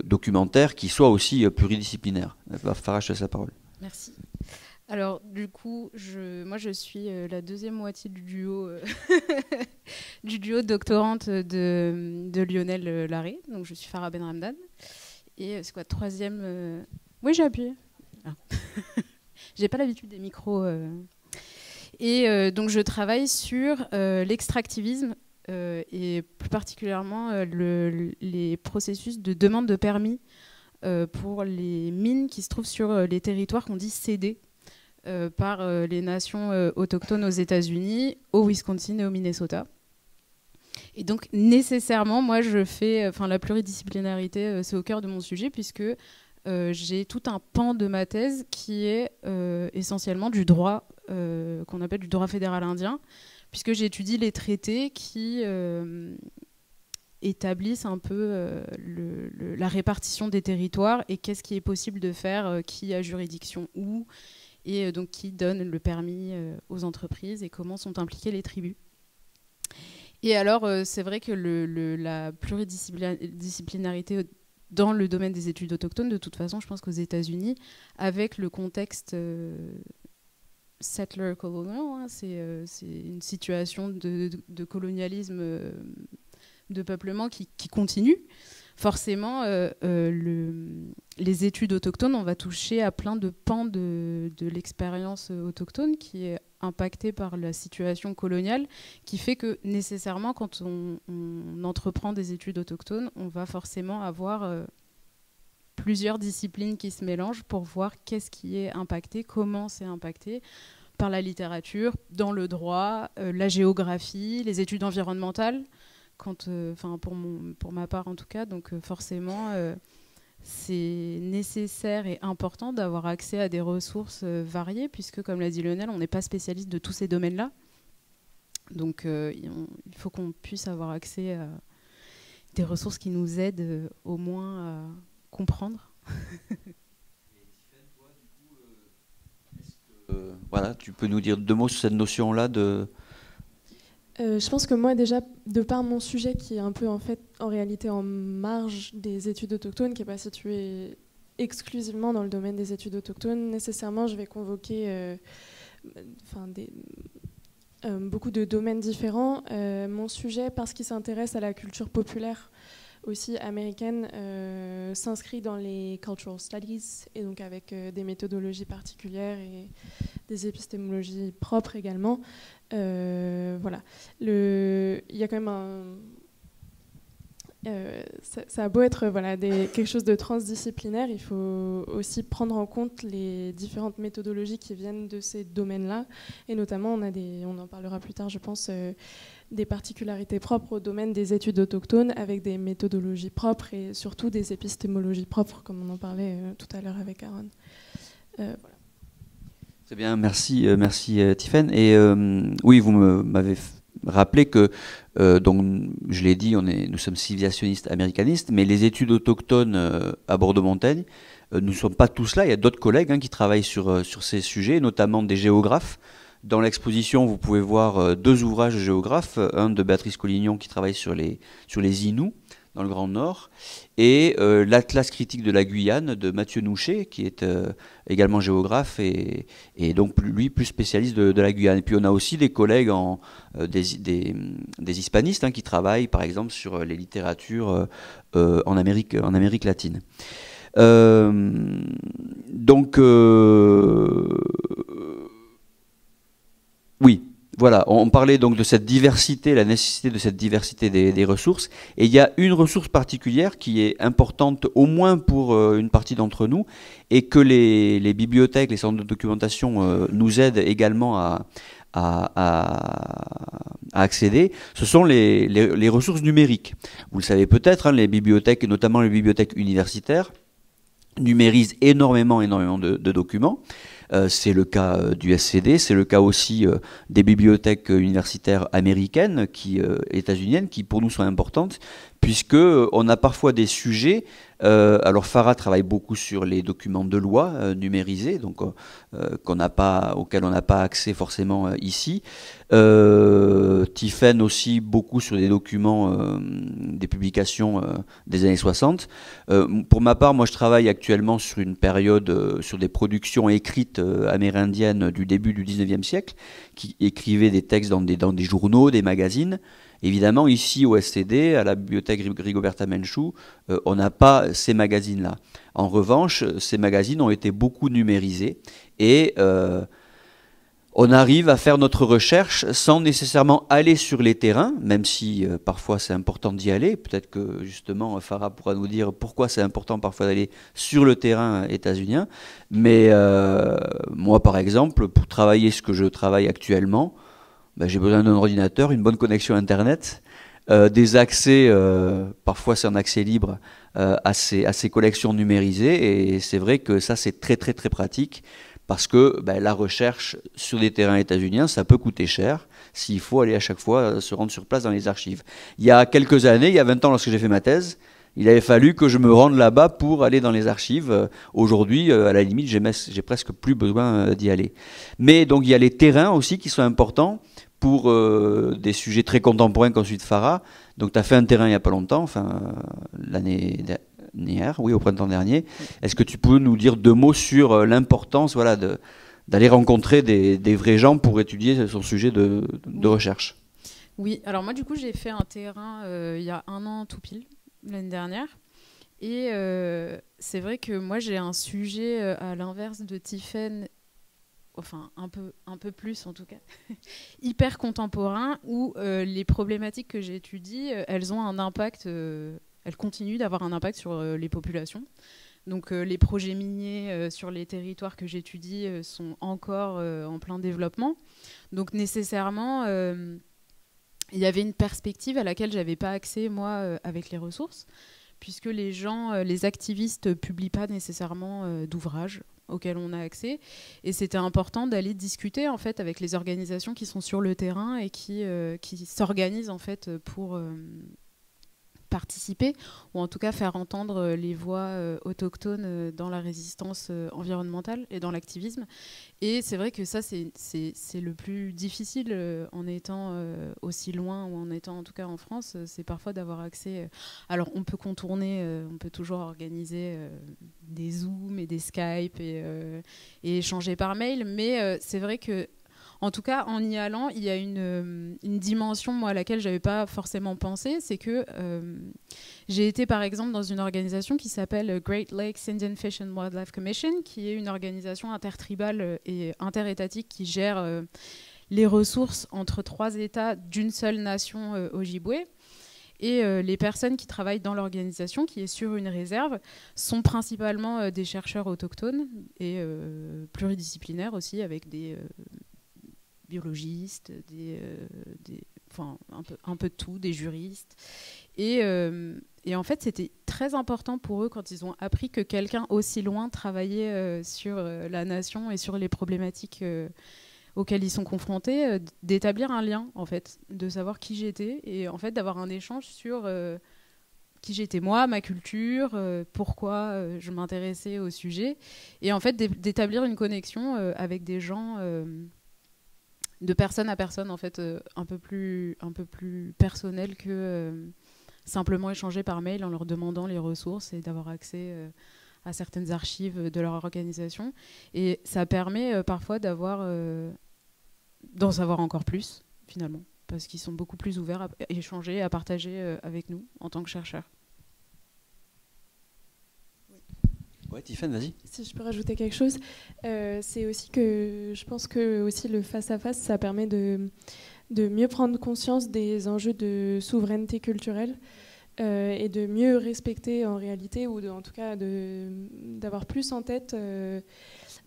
documentaires qui soient aussi pluridisciplinaires. Farah, je te laisse la parole. Merci. Alors du coup, moi je suis la deuxième moitié du duo, du duo doctorante de Lionel Larrey, donc je suis Farah Benramdan. Et c'est quoi, 3e Oui, j'ai appuyé. Ah. J'ai pas l'habitude des micros. Et donc, je travaille sur l'extractivisme et plus particulièrement les processus de demande de permis pour les mines qui se trouvent sur les territoires qu'on dit cédés par les nations autochtones aux États-Unis, au Wisconsin et au Minnesota. Et donc, nécessairement, moi, je fais... la pluridisciplinarité, c'est au cœur de mon sujet, puisque j'ai tout un pan de ma thèse qui est essentiellement du droit, qu'on appelle du droit fédéral indien, puisque j'étudie les traités qui établissent un peu la répartition des territoires et qu'est-ce qui est possible de faire, qui a juridiction où, et donc qui donne le permis aux entreprises et comment sont impliquées les tribus. Et alors, c'est vrai que la pluridisciplinarité dans le domaine des études autochtones, de toute façon, je pense qu'aux États-Unis, avec le contexte settler colonial, hein, c'est une situation de colonialisme, de peuplement qui continue. Forcément, les études autochtones, on va toucher à plein de pans de l'expérience autochtone qui est impactée par la situation coloniale, qui fait que nécessairement, quand on entreprend des études autochtones, on va forcément avoir plusieurs disciplines qui se mélangent pour voir qu'est-ce qui est impacté, comment c'est impacté par la littérature, dans le droit, la géographie, les études environnementales, pour ma part en tout cas. Donc forcément, c'est nécessaire et important d'avoir accès à des ressources variées, puisque comme l'a dit Lionel, on n'est pas spécialiste de tous ces domaines-là. Donc il faut qu'on puisse avoir accès à des ressources qui nous aident au moins à comprendre. Voilà, tu peux nous dire 2 mots sur cette notion-là de... Je pense que moi, déjà, de par mon sujet qui est un peu en réalité en marge des études autochtones, qui n'est pas situé exclusivement dans le domaine des études autochtones, nécessairement, je vais convoquer beaucoup de domaines différents. Mon sujet, parce qu'il s'intéresse à la culture populaire aussi américaine, s'inscrit dans les cultural studies, et donc avec des méthodologies particulières et des épistémologies propres également. Voilà. Il y a quand même ça a beau être quelque chose de transdisciplinaire, il faut aussi prendre en compte les différentes méthodologies qui viennent de ces domaines-là, et notamment on en parlera plus tard je pense, des particularités propres au domaine des études autochtones avec des méthodologies propres et surtout des épistémologies propres comme on en parlait tout à l'heure avec Aaron. Voilà. Très bien, merci Tiffaine. Et oui, vous m'avez rappelé que, donc, je l'ai dit, nous sommes civilisationnistes, américanistes, mais les études autochtones à Bordeaux-Montaigne, nous ne sommes pas tous là. Il y a d'autres collègues qui travaillent sur ces sujets, notamment des géographes. Dans l'exposition, vous pouvez voir 2 ouvrages de géographes, un de Béatrice Collignon qui travaille sur les Inuits dans le Grand Nord, et l'Atlas critique de la Guyane de Mathieu Nouchet, qui est également géographe et donc lui plus spécialiste de la Guyane. Et puis on a aussi des collègues des hispanistes qui travaillent par exemple sur les littératures en Amérique latine. Donc oui. Voilà, on parlait donc de cette diversité, la nécessité de cette diversité des ressources. Et il y a une ressource particulière qui est importante au moins pour une partie d'entre nous et que les bibliothèques, les centres de documentation nous aident également à accéder. Ce sont les ressources numériques. Vous le savez peut-être, les bibliothèques, et notamment les bibliothèques universitaires, numérisent énormément de documents. C'est le cas du SCD, c'est le cas aussi des bibliothèques universitaires américaines, états-uniennes, qui pour nous sont importantes, puisque on a parfois des sujets. Alors Farah travaille beaucoup sur les documents de loi numérisés, donc auxquels on n'a pas accès forcément ici. Tiffaine aussi beaucoup sur des documents, des publications des années 60. Pour ma part, moi je travaille actuellement sur une période, sur des productions écrites amérindiennes du début du 19e siècle, qui écrivaient des textes dans des journaux, des magazines. Évidemment, ici au SCD, à la bibliothèque Rigoberta Menchú, on n'a pas ces magazines-là. En revanche, ces magazines ont été beaucoup numérisés et on arrive à faire notre recherche sans nécessairement aller sur les terrains, même si parfois c'est important d'y aller. Peut-être que justement Farah pourra nous dire pourquoi c'est important parfois d'aller sur le terrain états-unien. Mais moi, par exemple, pour travailler ce que je travaille actuellement, j'ai besoin d'un ordinateur, une bonne connexion Internet, des accès, parfois c'est un accès libre, à ces collections numérisées. Et c'est vrai que ça, c'est très pratique parce que la recherche sur des terrains états-uniens, ça peut coûter cher. s'il faut aller à chaque fois se rendre sur place dans les archives. Il y a quelques années, il y a 20 ans lorsque j'ai fait ma thèse, il avait fallu que je me rende là-bas pour aller dans les archives. Aujourd'hui, à la limite, j'ai presque plus besoin d'y aller. Mais donc il y a les terrains aussi qui sont importants pour des sujets très contemporains comme celui de Farah. Donc tu as fait un terrain il n'y a pas longtemps, enfin l'année dernière, oui, au printemps dernier. Est-ce que tu peux nous dire 2 mots sur l'importance voilà, d'aller rencontrer des vrais gens pour étudier son sujet de recherche? Oui, alors moi du coup j'ai fait un terrain il y a 1 an tout pile, l'année dernière. Et c'est vrai que moi j'ai un sujet à l'inverse de Tiffaine, enfin un peu plus en tout cas, hyper contemporain, où les problématiques que j'étudie, elles ont un impact, elles continuent d'avoir un impact sur les populations. Donc les projets miniers sur les territoires que j'étudie sont encore en plein développement. Donc nécessairement, il y avait une perspective à laquelle je n'avais pas accès, moi, avec les ressources, puisque les gens, les activistes, ne publient pas nécessairement d'ouvrages auxquels on a accès. Et c'était important d'aller discuter en fait, avec les organisations qui sont sur le terrain et qui s'organisent en fait, pour participer, ou en tout cas faire entendre les voix autochtones dans la résistance environnementale et dans l'activisme. Et c'est vrai que ça, c'est le plus difficile en étant aussi loin, ou en étant en tout cas en France, c'est parfois d'avoir accès. Alors on peut contourner, on peut toujours organiser des Zooms et des Skype et échanger par mail, mais c'est vrai que en tout cas, en y allant, il y a une dimension moi, à laquelle je n'avais pas forcément pensé, c'est que j'ai été par exemple dans une organisation qui s'appelle Great Lakes Indian Fish and Wildlife Commission, qui est une organisation intertribale et interétatique qui gère les ressources entre 3 États d'une seule nation Ojibwe. Et les personnes qui travaillent dans l'organisation, qui est sur une réserve, sont principalement des chercheurs autochtones et pluridisciplinaires aussi, avec des biologistes, enfin, un peu de tout, des juristes. Et en fait, c'était très important pour eux quand ils ont appris que quelqu'un aussi loin travaillait sur la nation et sur les problématiques auxquelles ils sont confrontés, d'établir un lien, en fait, de savoir qui j'étais et en fait d'avoir un échange sur qui j'étais moi, ma culture, pourquoi je m'intéressais au sujet, et en fait d'établir une connexion avec des gens de personne à personne, en fait, un peu plus personnel que simplement échanger par mail en leur demandant les ressources et d'avoir accès à certaines archives de leur organisation. Et ça permet parfois d'en savoir encore plus, finalement, parce qu'ils sont beaucoup plus ouverts à échanger, à partager avec nous en tant que chercheurs. Ouais, Tiffaine, vas-y. Si je peux rajouter quelque chose, c'est aussi que je pense que aussi le face-à-face, ça permet de mieux prendre conscience des enjeux de souveraineté culturelle et de mieux respecter en réalité, ou en tout cas d'avoir plus en tête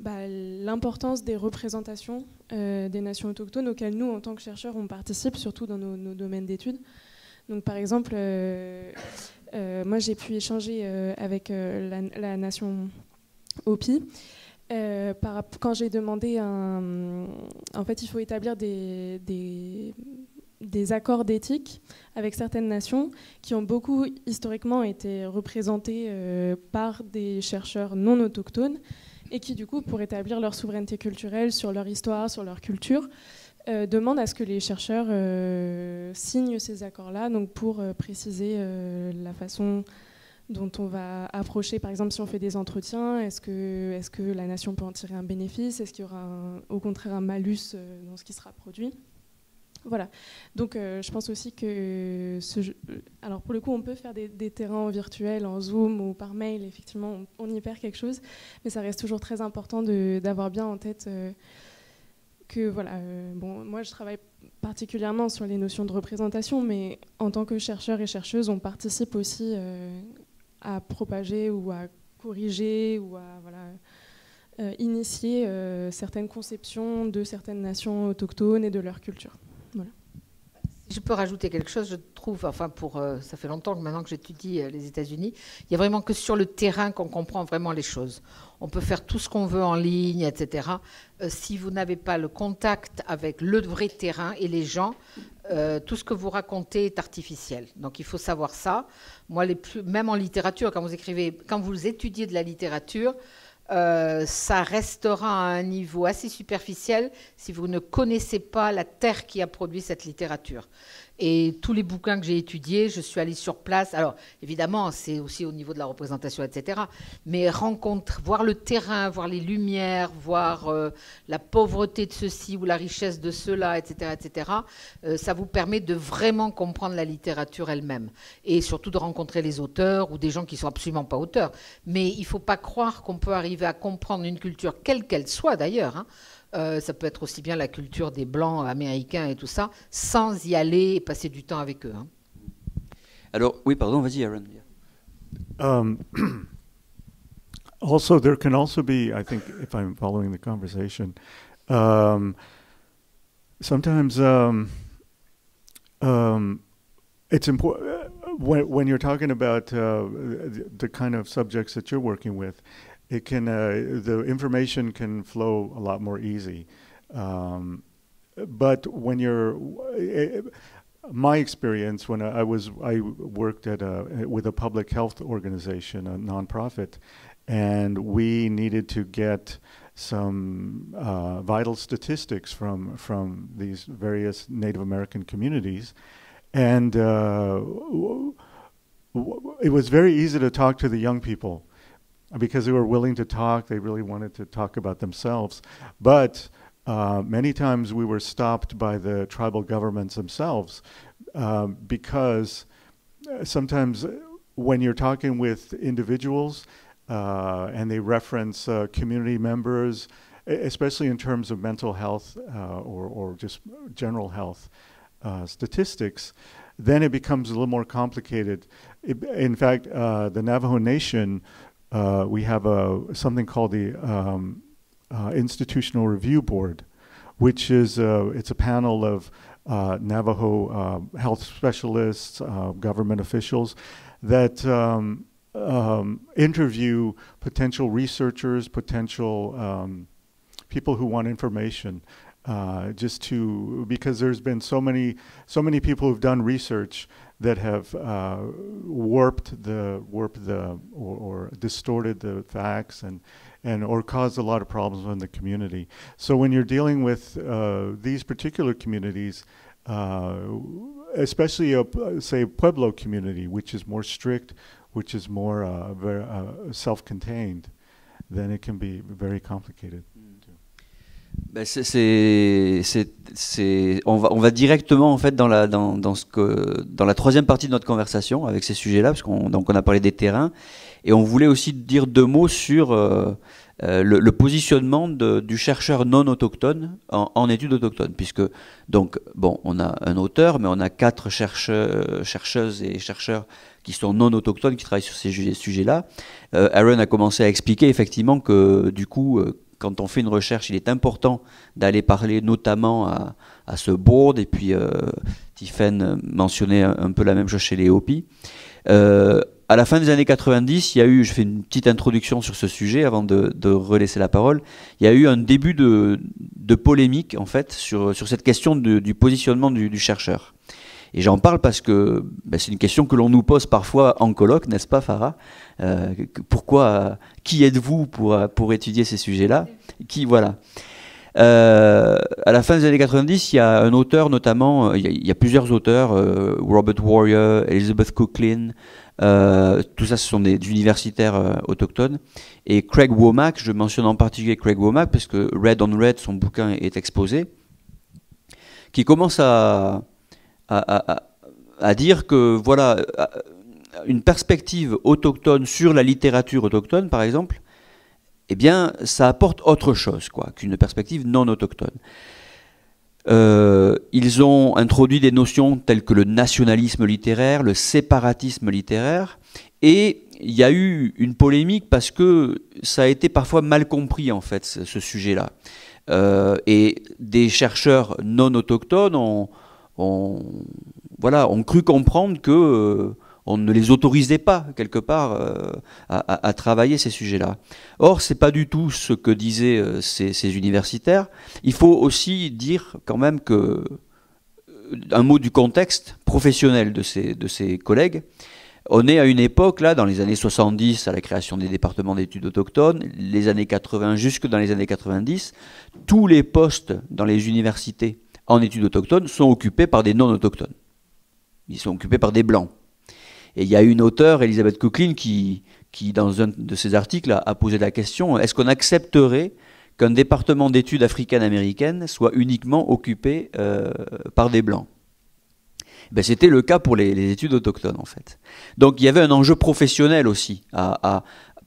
l'importance des représentations des nations autochtones auxquelles nous, en tant que chercheurs, on participe, surtout dans nos domaines d'études. Donc par exemple, moi j'ai pu échanger avec la nation Hopi. Quand j'ai demandé en fait, il faut établir des accords d'éthique avec certaines nations qui ont beaucoup historiquement été représentées par des chercheurs non autochtones et qui, du coup, pour établir leur souveraineté culturelle sur leur histoire, sur leur culture, demandent à ce que les chercheurs signent ces accords-là, donc pour préciser la façon dont on va approcher, par exemple, si on fait des entretiens, est-ce que la nation peut en tirer un bénéfice? Est-ce qu'il y aura au contraire un malus dans ce qui sera produit? Voilà. Donc je pense aussi que alors pour le coup, on peut faire des terrains virtuels en Zoom ou par mail, effectivement, on y perd quelque chose, mais ça reste toujours très important d'avoir bien en tête que voilà. Bon, moi, je travaille particulièrement sur les notions de représentation, mais en tant que chercheurs et chercheuses, on participe aussi à propager ou à corriger ou à initier certaines conceptions de certaines nations autochtones et de leur culture. Voilà. Je peux rajouter quelque chose, je trouve, enfin ça fait longtemps que maintenant que j'étudie les États-Unis, il n'y a vraiment que sur le terrain qu'on comprend vraiment les choses. On peut faire tout ce qu'on veut en ligne, etc. Si vous n'avez pas le contact avec le vrai terrain et les gens, tout ce que vous racontez est artificiel. Donc il faut savoir ça. Moi, même en littérature, quand vous étudiez de la littérature, ça restera à un niveau assez superficiel si vous ne connaissez pas la terre qui a produit cette littérature. Et tous les bouquins que j'ai étudiés, je suis allée sur place. Alors, évidemment, c'est aussi au niveau de la représentation, etc. Mais voir le terrain, voir les lumières, voir la pauvreté de ceci ou la richesse de cela, etc., etc., ça vous permet de vraiment comprendre la littérature elle-même. Et surtout de rencontrer les auteurs ou des gens qui ne sont absolument pas auteurs. Mais il ne faut pas croire qu'on peut arriver à comprendre une culture, quelle qu'elle soit d'ailleurs, hein. Ça peut être aussi bien la culture des Blancs américains et tout ça, sans y aller et passer du temps avec eux. Hein. Alors, oui, pardon, vas-y, Aaron. Also, there can also be, I think, if I'm following the conversation, sometimes it's important when you're talking about the kind of subjects that you're working with. It can the information can flow a lot more easy, but when my experience when I worked with a public health organization, a nonprofit, and we needed to get some vital statistics from these various Native American communities, and it was very easy to talk to the young people. Because they were willing to talk, they really wanted to talk about themselves. But many times we were stopped by the tribal governments themselves because sometimes when you're talking with individuals and they reference community members, especially in terms of mental health or just general health statistics, then it becomes a little more complicated. In fact, the Navajo Nation, we have something called the Institutional Review Board, which is it's a panel of Navajo health specialists, government officials that interview potential researchers, potential people who want information, because there's been so many people who've done research that have warped or distorted the facts and or caused a lot of problems in the community. So when you're dealing with these particular communities, especially say Pueblo community, which is more strict, which is more self-contained, then it can be very complicated. Ben on va directement en fait dans la troisième partie de notre conversation avec ces sujets-là, parce qu'on a parlé des terrains et on voulait aussi dire deux mots sur le positionnement du chercheur non autochtone en études autochtones, puisque donc bon, on a un auteur, mais on a 4 chercheuses et chercheurs qui sont non autochtones qui travaillent sur ces sujets-là. Aaron a commencé à expliquer effectivement que du coup quand on fait une recherche, il est important d'aller parler notamment à ce board, et puis Tiffaine mentionnait un peu la même chose chez les Hopi. À la fin des années 90, il y a eu, je fais une petite introduction sur ce sujet avant de relaisser la parole, il y a eu un début de polémique en fait sur cette question du positionnement du chercheur. Et j'en parle parce que c'est une question que l'on nous pose parfois en colloque, n'est-ce pas Farah? Qui êtes-vous pour étudier ces sujets-là? Voilà. À la fin des années 90, il y a un auteur notamment, il y a plusieurs auteurs, Robert Warrior, Elizabeth Cooklin, tout ça ce sont des universitaires autochtones, et Craig Womack, je mentionne en particulier Craig Womack parce que Red on Red, son bouquin est exposé, qui commence à dire que voilà, une perspective autochtone sur la littérature autochtone, par exemple, eh bien, ça apporte autre chose qu'une perspective non autochtone. Ils ont introduit des notions telles que le nationalisme littéraire, le séparatisme littéraire, et il y a eu une polémique parce que ça a été parfois mal compris, en fait, ce sujet-là. Et des chercheurs non autochtones ont voilà, ont cru comprendre que on ne les autorisait pas, quelque part, à travailler ces sujets-là. Or, c'est pas du tout ce que disaient ces universitaires. Il faut aussi dire quand même que un mot du contexte professionnel de ces collègues. On est à une époque, là, dans les années 70, à la création des départements d'études autochtones, les années 80 jusque dans les années 90, tous les postes dans les universités en études autochtones sont occupés par des non-autochtones. Ils sont occupés par des blancs. Et il y a une auteure, Elisabeth Coughlin, qui dans un de ses articles, a posé la question, est-ce qu'on accepterait qu'un département d'études africaines-américaines soit uniquement occupé par des blancs? Ben, c'était le cas pour les études autochtones, en fait. Donc il y avait un enjeu professionnel aussi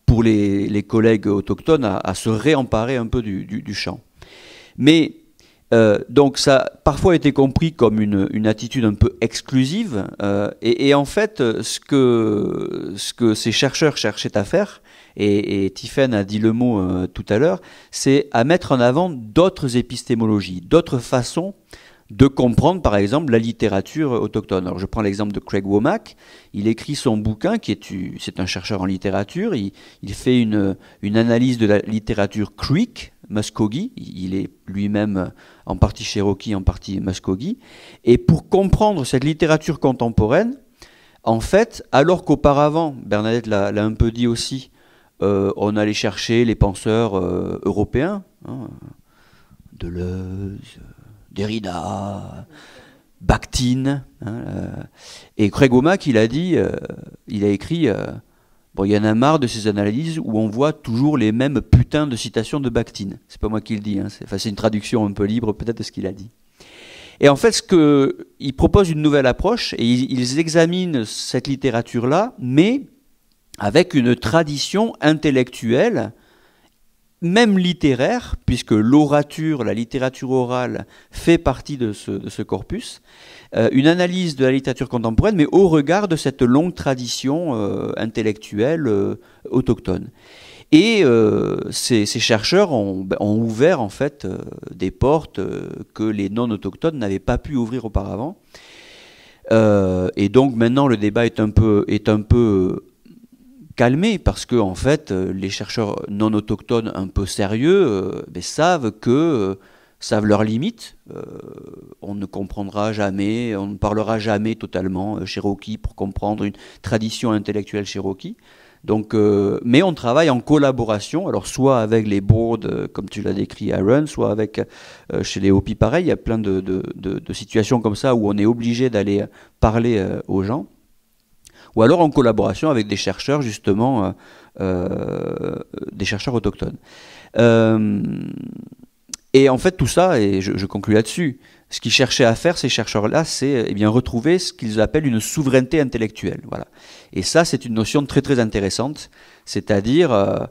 pour les collègues autochtones à se réemparer un peu du champ. Mais donc ça a parfois été compris comme une attitude un peu exclusive, et en fait ce que ces chercheurs cherchaient à faire, et Tiffaine a dit le mot tout à l'heure, c'est à mettre en avant d'autres épistémologies, d'autres façons de comprendre, par exemple, la littérature autochtone. Alors, je prends l'exemple de Craig Womack. Il écrit son bouquin, c'est un chercheur en littérature. Il fait une analyse de la littérature Creek, Muskogee. Il est lui-même en partie Cherokee, en partie Muskogee. Et pour comprendre cette littérature contemporaine, en fait, alors qu'auparavant, Bernadette l'a un peu dit aussi, on allait chercher les penseurs européens, hein, Deleuze, Derrida, Bakhtin, hein, et Craig Womack, il a écrit, bon, il y en a marre de ces analyses où on voit toujours les mêmes putains de citations de Bakhtin. C'est pas moi qui le dis, hein, c'est une traduction un peu libre peut-être de ce qu'il a dit. Et en fait, il propose une nouvelle approche et ils examinent cette littérature-là, mais avec une tradition intellectuelle, même littéraire, puisque l'orature, la littérature orale fait partie de ce corpus, une analyse de la littérature contemporaine, mais au regard de cette longue tradition intellectuelle autochtone. Et ces chercheurs ont ouvert en fait des portes que les non-autochtones n'avaient pas pu ouvrir auparavant. Et donc maintenant le débat est un peu calmé parce que en fait les chercheurs non autochtones un peu sérieux savent leurs limites. On ne comprendra jamais, on ne parlera jamais totalement Cherokee pour comprendre une tradition intellectuelle Cherokee. Donc, mais on travaille en collaboration, alors soit avec les boards, comme tu l'as décrit Aaron, soit avec chez les Hopi pareil, il y a plein de situations comme ça où on est obligé d'aller parler aux gens. Ou alors en collaboration avec des chercheurs, justement, des chercheurs autochtones. Et en fait, tout ça, et je conclus là-dessus, ce qu'ils cherchaient à faire, ces chercheurs-là, c'est eh bien retrouver ce qu'ils appellent une souveraineté intellectuelle. Voilà. Et ça, c'est une notion très très intéressante, c'est-à-dire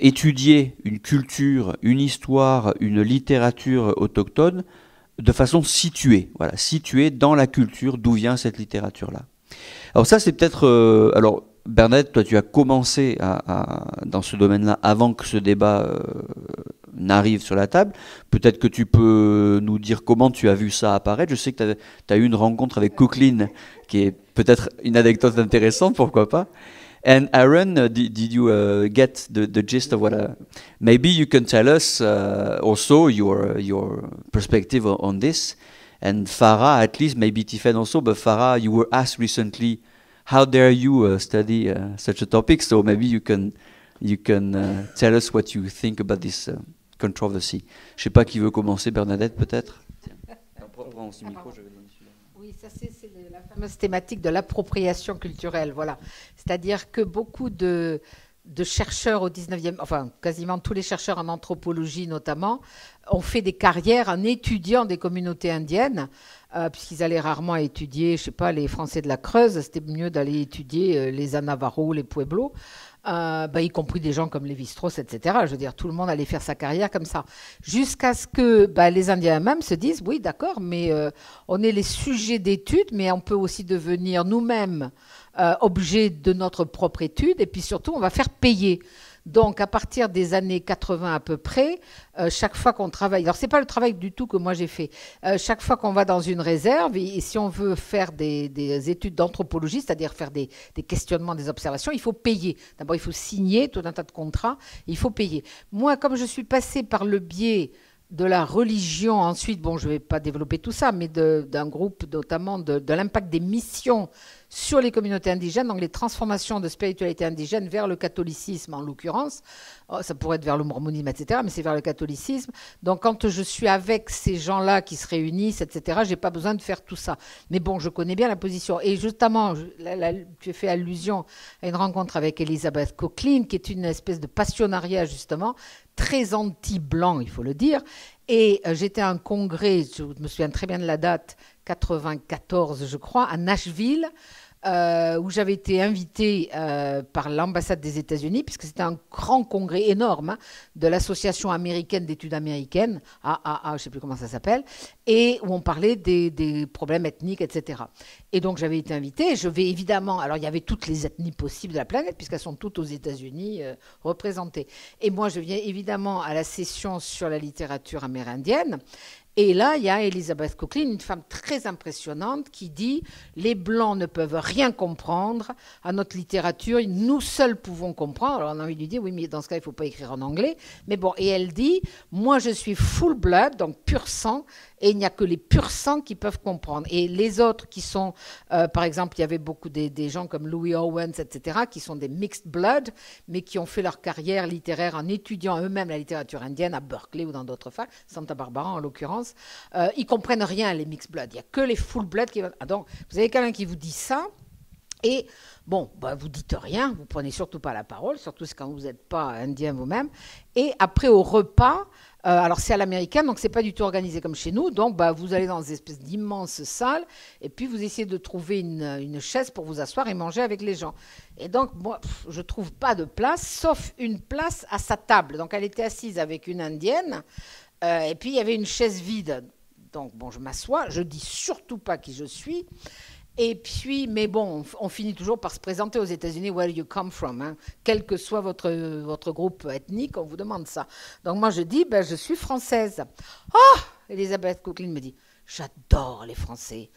étudier une culture, une histoire, une littérature autochtone de façon située, voilà, située dans la culture d'où vient cette littérature-là. Alors ça, c'est peut-être... alors, Bernadette, toi, tu as commencé dans ce domaine-là avant que ce débat n'arrive sur la table. Peut-être que tu peux nous dire comment tu as vu ça apparaître. Je sais que tu as eu une rencontre avec Coughlin, qui est peut-être une anecdote intéressante, pourquoi pas. And Aaron, did you get the gist of what? Maybe you can tell us also your perspective on this. And Farah, at least, maybe Tiffaine also, but Farah, you were asked recently, how dare you study such a topic? So maybe you can tell us what you think about this controversy. Je sais pas qui veut commencer, Bernadette peut-être. Prends ce micro, je vais donner celui-là. Oui, ça c'est la fameuse thématique de l'appropriation culturelle, voilà. C'est-à-dire que beaucoup de chercheurs au 19e, enfin quasiment tous les chercheurs en anthropologie notamment, ont fait des carrières en étudiant des communautés indiennes, puisqu'ils allaient rarement étudier, je sais pas, les Français de la Creuse, c'était mieux d'aller étudier les Anavaros, les Pueblos, y compris des gens comme Lévi-Strauss, etc. Je veux dire, tout le monde allait faire sa carrière comme ça. Jusqu'à ce que les Indiens eux-mêmes se disent, oui, d'accord, mais on est les sujets d'études, mais on peut aussi devenir nous-mêmes objet de notre propre étude, et puis surtout, on va faire payer. Donc, à partir des années 80 à peu près, chaque fois qu'on travaille, alors c'est pas le travail du tout que moi j'ai fait, chaque fois qu'on va dans une réserve, et si on veut faire des études d'anthropologie, c'est-à-dire faire des questionnements, des observations, il faut payer. D'abord, il faut signer tout un tas de contrats, il faut payer. Moi, comme je suis passée par le biais de la religion, ensuite, bon, je ne vais pas développer tout ça, mais d'un groupe notamment de l'impact des missions sur les communautés indigènes, donc les transformations de spiritualité indigène vers le catholicisme en l'occurrence, ça pourrait être vers le mormonisme, etc., mais c'est vers le catholicisme. Donc quand je suis avec ces gens-là qui se réunissent, etc., je n'ai pas besoin de faire tout ça. Mais bon, je connais bien la position. Et justement, tu as fait allusion à une rencontre avec Elizabeth Coughlin, qui est une espèce de passionnariat, justement, très anti-blanc, il faut le dire. Et j'étais à un congrès, je me souviens très bien de la date, 94, je crois, à Nashville, où j'avais été invitée par l'ambassade des États-Unis, puisque c'était un grand congrès énorme hein, de l'Association américaine d'études américaines, AAA, je ne sais plus comment ça s'appelle, et où on parlait des problèmes ethniques, etc. Et donc j'avais été invitée, je vais évidemment, alors il y avait toutes les ethnies possibles de la planète, puisqu'elles sont toutes aux États-Unis représentées. Et moi je viens évidemment à la session sur la littérature amérindienne. Et là, il y a Elizabeth Coughlin, une femme très impressionnante, qui dit « Les Blancs ne peuvent rien comprendre à notre littérature, nous seuls pouvons comprendre. » Alors on a envie de lui dire « Oui, mais dans ce cas, il ne faut pas écrire en anglais. » Mais bon, et elle dit « Moi, je suis full blood, donc pur sang, et il n'y a que les purs sang qui peuvent comprendre. » Et les autres qui sont, par exemple, il y avait beaucoup des gens comme Louis Owens, etc., qui sont des mixed blood, mais qui ont fait leur carrière littéraire en étudiant eux-mêmes la littérature indienne à Berkeley ou dans d'autres facs, Santa Barbara en l'occurrence. Ils comprennent rien, les mixed blood. Il n'y a que les full blood qui... Ah, donc, vous avez quelqu'un qui vous dit ça, et bon, bah, vous dites rien, vous prenez surtout pas la parole, surtout quand vous n'êtes pas indien vous-même. Et après, au repas, alors c'est à l'américaine, donc c'est pas du tout organisé comme chez nous. Donc, bah, vous allez dans des espèces d'immenses salles, et puis vous essayez de trouver une chaise pour vous asseoir et manger avec les gens. Et donc, moi, je trouve pas de place, sauf une place à sa table. Donc, elle était assise avec une indienne. Et puis, il y avait une chaise vide. Donc, bon, je m'assois. Je dis surtout pas qui je suis. Et puis, mais bon, on finit toujours par se présenter aux États-Unis, where you come from. Hein. Quel que soit votre groupe ethnique, on vous demande ça. Donc, moi, je dis, ben, je suis française. Oh, Elizabeth Coughlin me dit, j'adore les Français.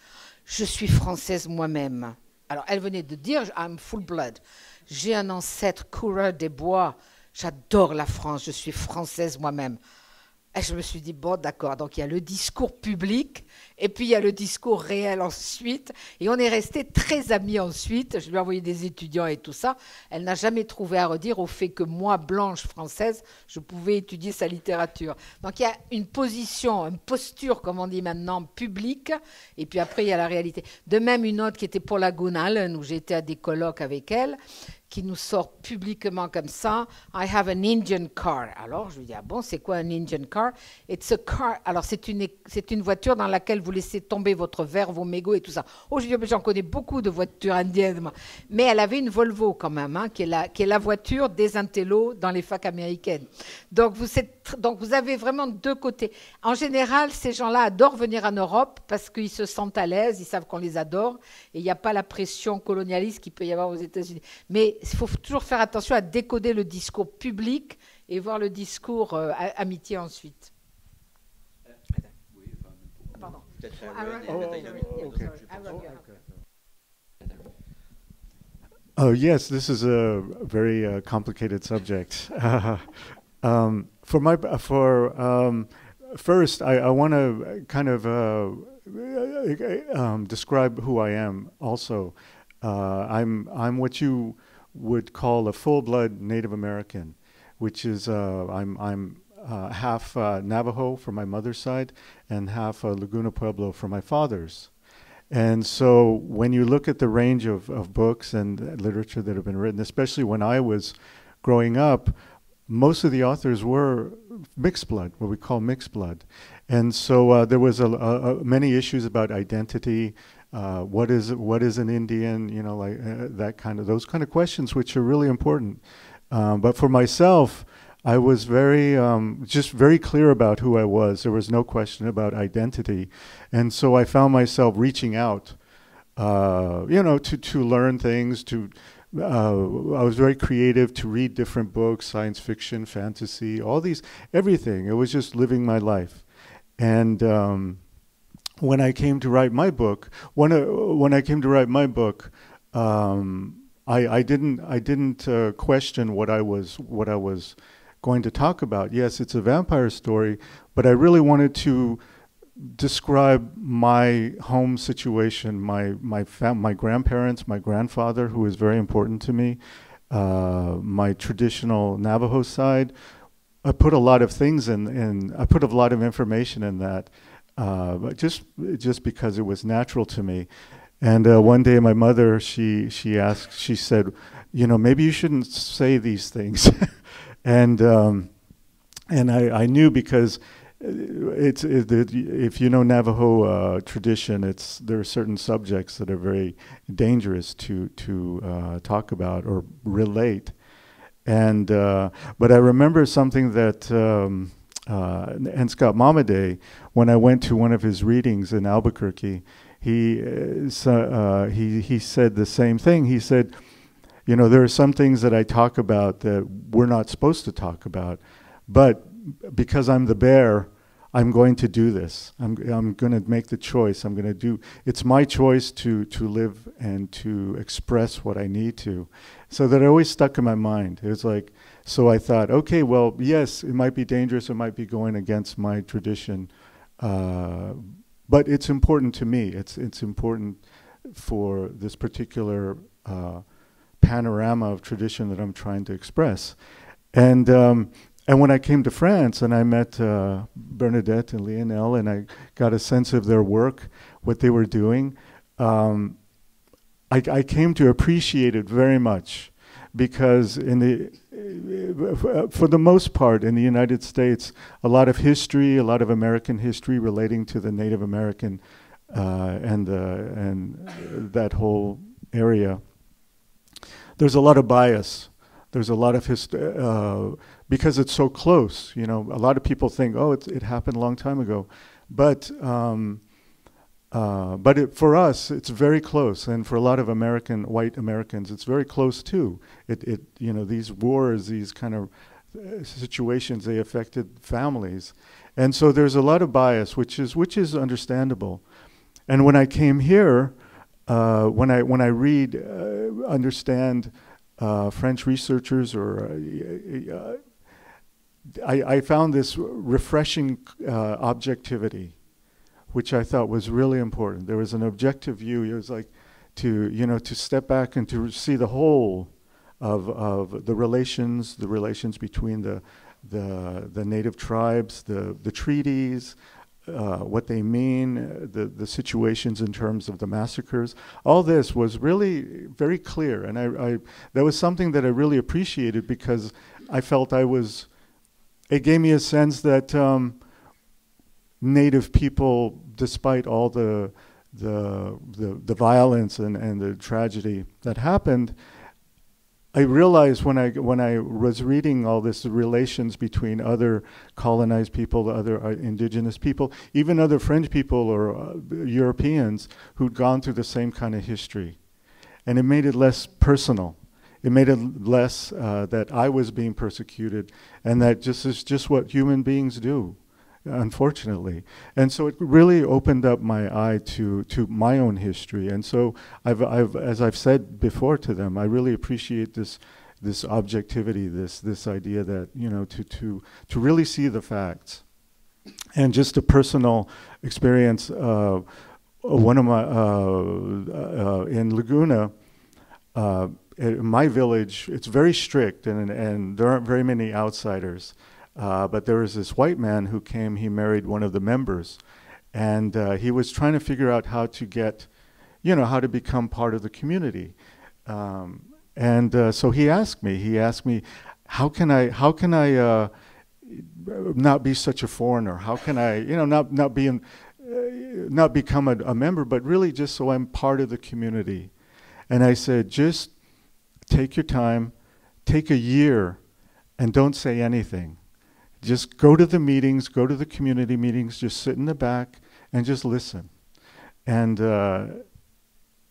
Je suis française moi-même. Alors, elle venait de dire, I'm full blood. J'ai un ancêtre coureur des bois. J'adore la France. Je suis française moi-même. Et je me suis dit, bon, d'accord, donc il y a le discours public, et puis il y a le discours réel ensuite, et on est restés très amis ensuite. Je lui ai envoyé des étudiants et tout ça. Elle n'a jamais trouvé à redire au fait que moi, blanche française, je pouvais étudier sa littérature. Donc il y a une position, une posture, comme on dit maintenant, publique, et puis après il y a la réalité. De même, une autre qui était pour la Goon Allen, où j'étais à des colloques avec elle, qui nous sort publiquement comme ça, I have an Indian car. Alors, je lui dis, ah bon, c'est quoi un Indian car? It's a car. Alors, c'est une voiture dans laquelle vous laissez tomber votre verre, vos mégots et tout ça. Oh, je dis, j'en connais beaucoup de voitures indiennes, moi. Mais elle avait une Volvo quand même, hein, qui est la voiture des intellos dans les facs américaines. Donc, vous avez vraiment deux côtés. En général, ces gens-là adorent venir en Europe parce qu'ils se sentent à l'aise, ils savent qu'on les adore, et il n'y a pas la pression colonialiste qu'il peut y avoir aux États-Unis. Mais il faut toujours faire attention à décoder le discours public et voir le discours amitié ensuite. Pardon. Oh, yes, this is a very complicated subject. First, I want to kind of describe who I am. Also, I'm what you would call a full-blood Native American, which is I'm half Navajo from my mother's side and half Laguna Pueblo from my father's. And so when you look at the range of books and literature that have been written, especially when I was growing up, most of the authors were mixed blood, what we call mixed blood. And so there was many issues about identity. What is an Indian? You know, like those kind of questions, which are really important. But for myself, I was just very clear about who I was. There was no question about identity, and so I found myself reaching out, to learn things, to I was very creative to read different books, science fiction, fantasy, all these, everything. It was just living my life. And when I came to write my book, I didn't question what I was going to talk about. Yes, it's a vampire story, but I really wanted to describe my home situation, my grandparents, my grandfather, who is very important to me, my traditional Navajo side. I put a lot of things I put a lot of information in that, but just because it was natural to me. And one day my mother, she said, maybe you shouldn't say these things. And I knew, because if you know Navajo tradition, there are certain subjects that are very dangerous to talk about or relate. And but I remember something that N. Scott Momaday, when I went to one of his readings in Albuquerque, he said the same thing. He said, there are some things that I talk about that we're not supposed to talk about, but because I'm the bear, I'm going to do this. I'm going to make the choice. It's my choice to live and to express what I need to. So that always stuck in my mind. It was like, so I thought, okay, well, yes, it might be dangerous. It might be going against my tradition, but it's important to me. It's important for this particular panorama of tradition that I'm trying to express. And when I came to France and I met Bernadette and Lionel, and I got a sense of their work, what they were doing, I came to appreciate it very much, because for the most part in the United States, a lot of history, a lot of American history relating to the Native American and that whole area, there's a lot of bias. There's a lot of because it's so close. A lot of people think, oh, it happened a long time ago, but for us, it's very close, and for a lot of white Americans, it's very close too. These wars, these kind of situations, they affected families, and so there's a lot of bias, which is understandable. And when I came here, when I read, understand French researchers, I found this refreshing objectivity, which I thought was really important. There was an objective view. It was like to step back and to see the whole of the relations between the native tribes, the treaties, what they mean, the situations in terms of the massacres. All this was really very clear, and that was something that I really appreciated, because I felt it gave me a sense that Native people, despite all the violence and the tragedy that happened, I realized when I was reading all this, the relations between other colonized people, other indigenous people, even other French people or Europeans who'd gone through the same kind of history. And it made it less personal. It made it less that I was being persecuted, and that just is just what human beings do, unfortunately. And so it really opened up my eye to my own history. And so as I've said before to them, I really appreciate this objectivity, this idea that, to really see the facts. And just a personal experience, one of my in Laguna, in my village, it's very strict, and there aren't very many outsiders. But there was this white man who came. He married one of the members, and he was trying to figure out how to get, how to become part of the community. So he asked me, how can I not be such a foreigner? How can I, not become a member, but really just so I'm part of the community? And I said, just take your time, take a year, and don't say anything. Just go to the meetings, go to the community meetings, just sit in the back and just listen. And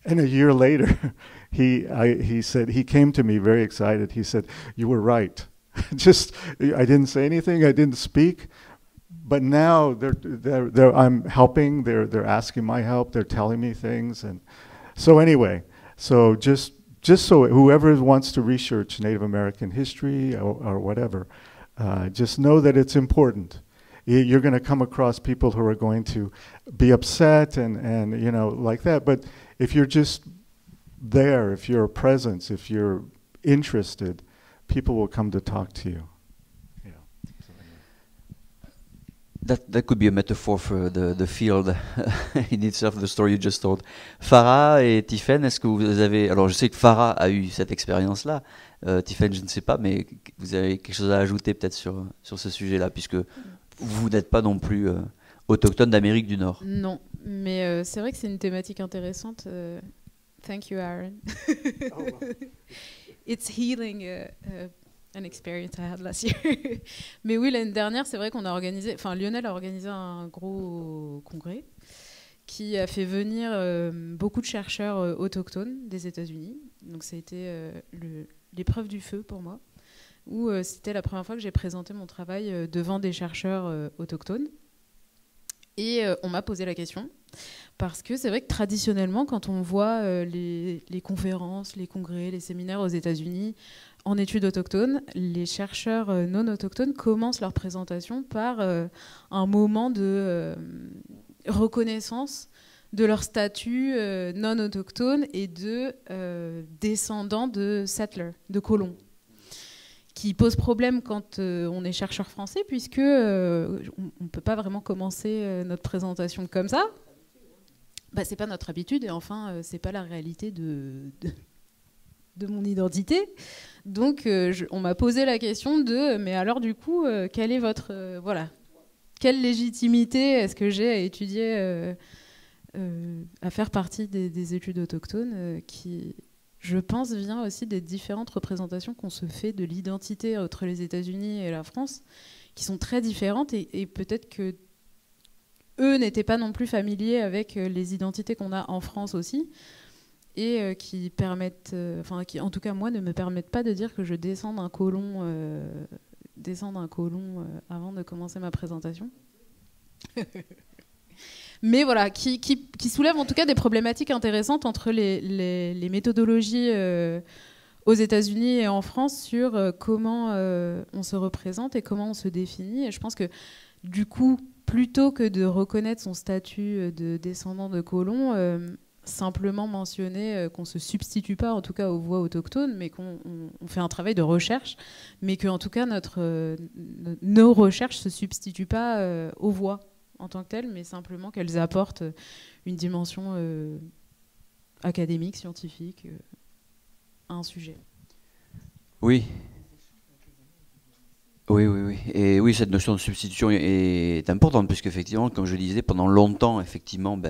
And a year later, he said, he came to me very excited. He said, "You were right. I didn't say anything. I didn't speak. But now I'm helping. They're asking my help. They're telling me things. And so anyway, so just so whoever wants to research Native American history or whatever, just know that it's important. You're going to come across people who are going to be upset and you know, like that. But if you're just there, if you're a presence, if you're interested, people will come to talk to you. That could be a metaphor for the field in itself, the story you just told. Farah et Tiphaine, est-ce que vous avez... Alors je sais que Farah a eu cette expérience-là, Tiphaine je ne sais pas, mais vous avez quelque chose à ajouter peut-être sur ce sujet-là, puisque vous n'êtes pas non plus autochtone d'Amérique du Nord. Non, mais c'est vrai que c'est une thématique intéressante. Thank you, Aaron. Oh, well. It's healing an experience I had last year. Mais oui, l'année dernière, c'est vrai qu'on a organisé, enfin Lionel a organisé un gros congrès qui a fait venir beaucoup de chercheurs autochtones des États-Unis. Donc ça a été l'épreuve du feu pour moi, où c'était la première fois que j'ai présenté mon travail devant des chercheurs autochtones. Et on m'a posé la question, parce que c'est vrai que traditionnellement, quand on voit les conférences, les congrès, les séminaires aux États-Unis en études autochtones, les chercheurs non autochtones commencent leur présentation par un moment de reconnaissance de leur statut non autochtone et de descendants de settlers, de colons, qui pose problème quand on est chercheur français, puisque on ne peut pas vraiment commencer notre présentation comme ça. Bah, c'est pas notre habitude, et enfin, c'est pas la réalité de mon identité. Donc, on m'a posé la question de, mais alors du coup, quelle est votre... voilà, quelle légitimité est-ce que j'ai à étudier, à faire partie des études autochtones qui... je pense, vient aussi des différentes représentations qu'on se fait de l'identité entre les États-Unis et la France, qui sont très différentes, et peut-être que eux n'étaient pas non plus familiers avec les identités qu'on a en France aussi, et qui permettent, qui en tout cas moi ne me permettent pas de dire que je descends d'un colon, avant de commencer ma présentation. Mais voilà, qui soulève en tout cas des problématiques intéressantes entre les méthodologies aux États-Unis et en France sur comment on se représente et comment on se définit. Et je pense que du coup, plutôt que de reconnaître son statut de descendant de colon, simplement mentionner qu'on ne se substitue pas en tout cas aux voix autochtones, mais qu'on fait un travail de recherche, mais qu'en tout cas nos recherches ne se substituent pas aux voix en tant que telles, mais simplement qu'elles apportent une dimension académique, scientifique à un sujet. Oui. Oui. Et oui, cette notion de substitution est importante, puisqu'effectivement, comme je le disais, pendant longtemps, effectivement,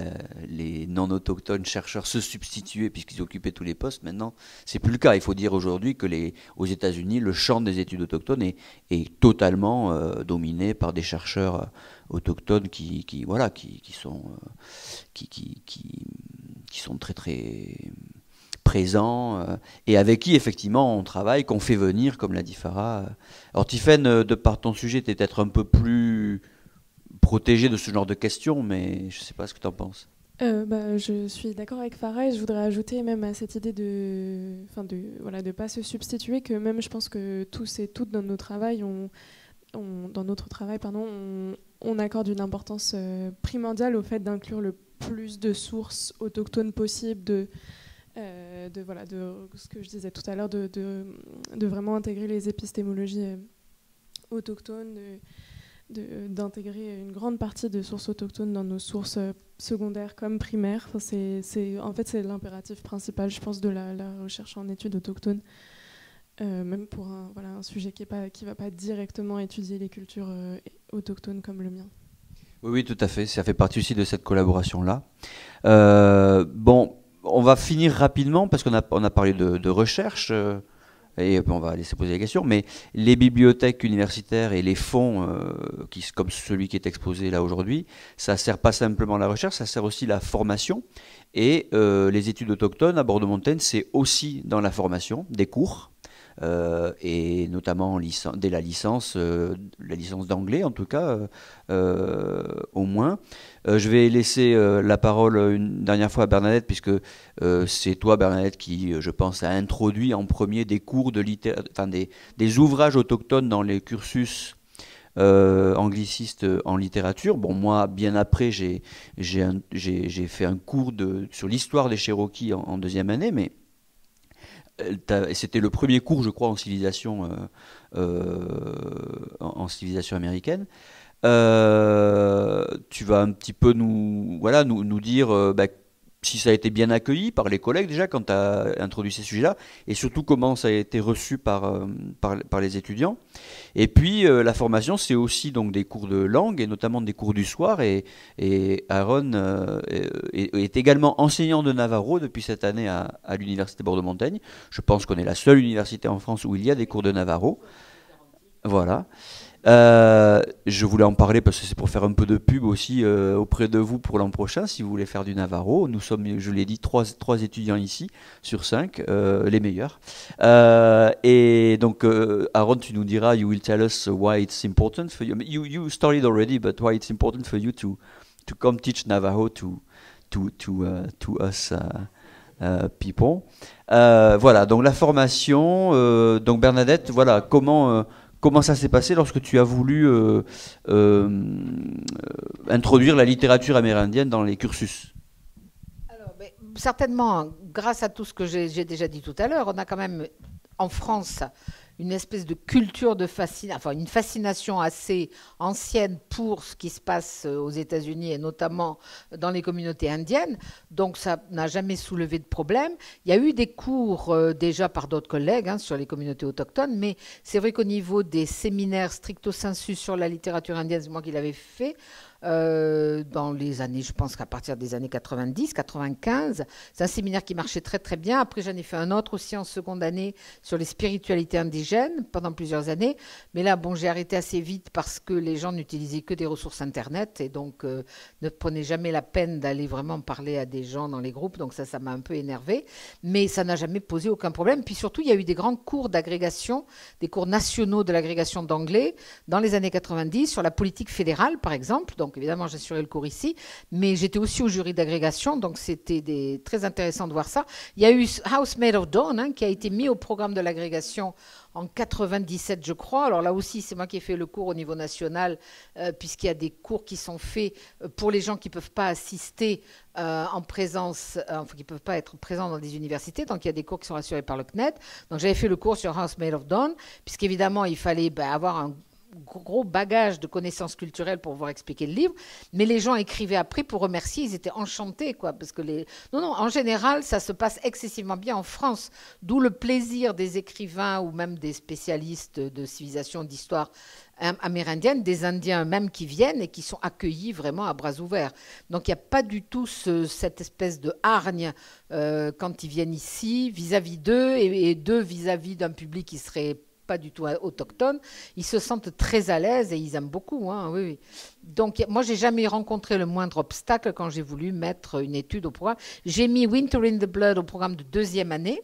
les non-autochtones chercheurs se substituaient puisqu'ils occupaient tous les postes. Maintenant, c'est plus le cas. Il faut dire aujourd'hui que aux États-Unis, le champ des études autochtones est totalement dominé par des chercheurs autochtones qui sont très très présents et avec qui effectivement on travaille, qu'on fait venir, comme l'a dit Farah. Alors Tiphaine, de par ton sujet, tu es peut-être un peu plus protégée de ce genre de questions, mais je ne sais pas ce que tu en penses. Je suis d'accord avec Farah, et je voudrais ajouter même à cette idée de pas se substituer, que même je pense que tous et toutes dans notre travail, on accorde une importance primordiale au fait d'inclure le plus de sources autochtones possibles, de ce que je disais tout à l'heure, de vraiment intégrer les épistémologies autochtones, d'intégrer une grande partie de sources autochtones dans nos sources secondaires comme primaires. C'est l'impératif principal, je pense, de la recherche en études autochtones, même pour un sujet qui ne va pas directement étudier les cultures autochtones comme le mien. Oui, tout à fait. Ça fait partie aussi de cette collaboration-là. On va finir rapidement parce qu'on a parlé de recherche et on va laisser poser la question. Mais les bibliothèques universitaires et les fonds, comme celui qui est exposé là aujourd'hui, ça ne sert pas simplement à la recherche, ça sert aussi à la formation. Et les études autochtones à Bordeaux-Montaigne, c'est aussi dans la formation, des cours, et notamment dès la licence d'anglais en tout cas, au moins. Je vais laisser la parole une dernière fois à Bernadette, puisque c'est toi, Bernadette, qui, je pense, a introduit en premier des cours des ouvrages autochtones dans les cursus anglicistes en littérature. Bon, moi, bien après, j'ai fait un cours sur l'histoire des Cherokees en deuxième année, mais c'était le premier cours, je crois, en civilisation américaine. Tu vas un petit peu nous dire si ça a été bien accueilli par les collègues déjà quand tu as introduit ces sujets-là, et surtout comment ça a été reçu par les étudiants. Et puis la formation, c'est aussi donc des cours de langue, et notamment des cours du soir, et Aaron est également enseignant de Navarro depuis cette année à l'université Bordeaux-Montaigne. Je pense qu'on est la seule université en France où il y a des cours de Navarro. Voilà. Je voulais en parler parce que c'est pour faire un peu de pub aussi auprès de vous pour l'an prochain, si vous voulez faire du Navarro. Nous sommes, je l'ai dit, 3 étudiants ici sur 5, les meilleurs. Et donc, Aaron, tu nous diras, you will tell us why it's important for you. You started already, but why it's important for you to come teach Navajo to us people. Voilà, donc la formation. Donc Bernadette, voilà, comment ça s'est passé lorsque tu as voulu introduire la littérature amérindienne dans les cursus? Alors, certainement, grâce à tout ce que j'ai déjà dit tout à l'heure, on a quand même en France une espèce de culture de une fascination assez ancienne pour ce qui se passe aux États-Unis et notamment dans les communautés indiennes. Donc ça n'a jamais soulevé de problème. Il y a eu des cours déjà par d'autres collègues sur les communautés autochtones, mais c'est vrai qu'au niveau des séminaires stricto sensu sur la littérature indienne, c'est moi qui l'avais fait. Dans les années, je pense qu'à partir des années 90, 95, c'est un séminaire qui marchait très très bien. Après, j'en ai fait un autre aussi en seconde année sur les spiritualités indigènes pendant plusieurs années. Mais là, bon, j'ai arrêté assez vite parce que les gens n'utilisaient que des ressources Internet et donc ne prenaient jamais la peine d'aller vraiment parler à des gens dans les groupes. Donc ça m'a un peu énervé. Mais ça n'a jamais posé aucun problème. Puis surtout, il y a eu des grands cours d'agrégation, des cours nationaux de l'agrégation d'anglais dans les années 90 sur la politique fédérale, par exemple. Donc évidemment, j'assurais le cours ici, mais j'étais aussi au jury d'agrégation, donc c'était très intéressant de voir ça. Il y a eu House Made of Dawn, qui a été mis au programme de l'agrégation en 97, je crois. Alors là aussi, c'est moi qui ai fait le cours au niveau national, puisqu'il y a des cours qui sont faits pour les gens qui ne peuvent pas assister en présence, qui ne peuvent pas être présents dans des universités. Donc il y a des cours qui sont assurés par le CNED. Donc j'avais fait le cours sur House Made of Dawn, puisqu'évidemment, il fallait avoir un gros bagage de connaissances culturelles pour pouvoir expliquer le livre, mais les gens écrivaient après pour remercier, ils étaient enchantés, quoi, parce que non, en général, ça se passe excessivement bien en France, d'où le plaisir des écrivains ou même des spécialistes de civilisation, d'histoire amérindienne, des Indiens même qui viennent et qui sont accueillis vraiment à bras ouverts. Donc il n'y a pas du tout cette espèce de hargne quand ils viennent ici vis-à-vis d'eux et d'eux vis-à-vis d'un public qui serait pas du tout autochtones, ils se sentent très à l'aise et ils aiment beaucoup. Oui. Donc, moi, j'ai jamais rencontré le moindre obstacle quand j'ai voulu mettre une étude au programme. J'ai mis Winter in the Blood au programme de deuxième année,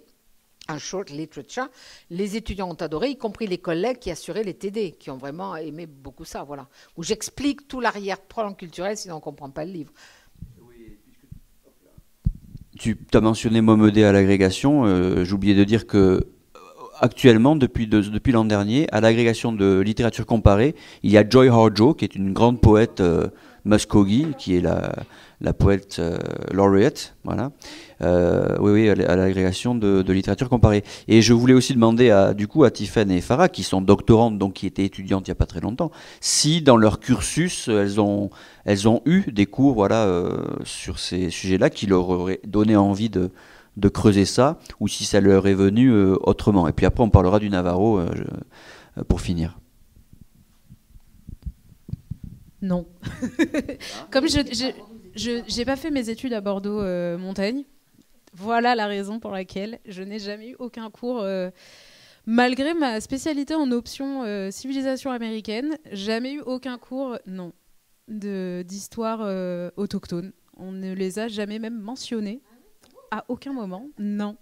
un short literature. Les étudiants ont adoré, y compris les collègues qui assuraient les TD, qui ont vraiment aimé beaucoup ça, voilà. Où j'explique tout l'arrière-plan culturel, sinon on ne comprend pas le livre. Tu as mentionné Momedé à l'agrégation. J'ai oublié de dire que actuellement, depuis l'an dernier, à l'agrégation de littérature comparée, il y a Joy Harjo, qui est une grande poète Muskogee, qui est la poète laureate, voilà. Oui, à l'agrégation de littérature comparée. Et je voulais aussi demander à Tiffaine et Farah, qui sont doctorantes, donc qui étaient étudiantes il n'y a pas très longtemps, si dans leur cursus, elles ont eu des cours, voilà, sur ces sujets-là, qui leur auraient donné envie de creuser ça, ou si ça leur est venu autrement. Et puis après, on parlera du Navarro pour finir. Non. Comme je n'ai pas fait mes études à Bordeaux-Montaigne, voilà la raison pour laquelle je n'ai jamais eu aucun cours, malgré ma spécialité en option civilisation américaine, jamais eu aucun cours, non, d'histoire autochtone. on ne les a jamais même mentionnés. À aucun moment, non.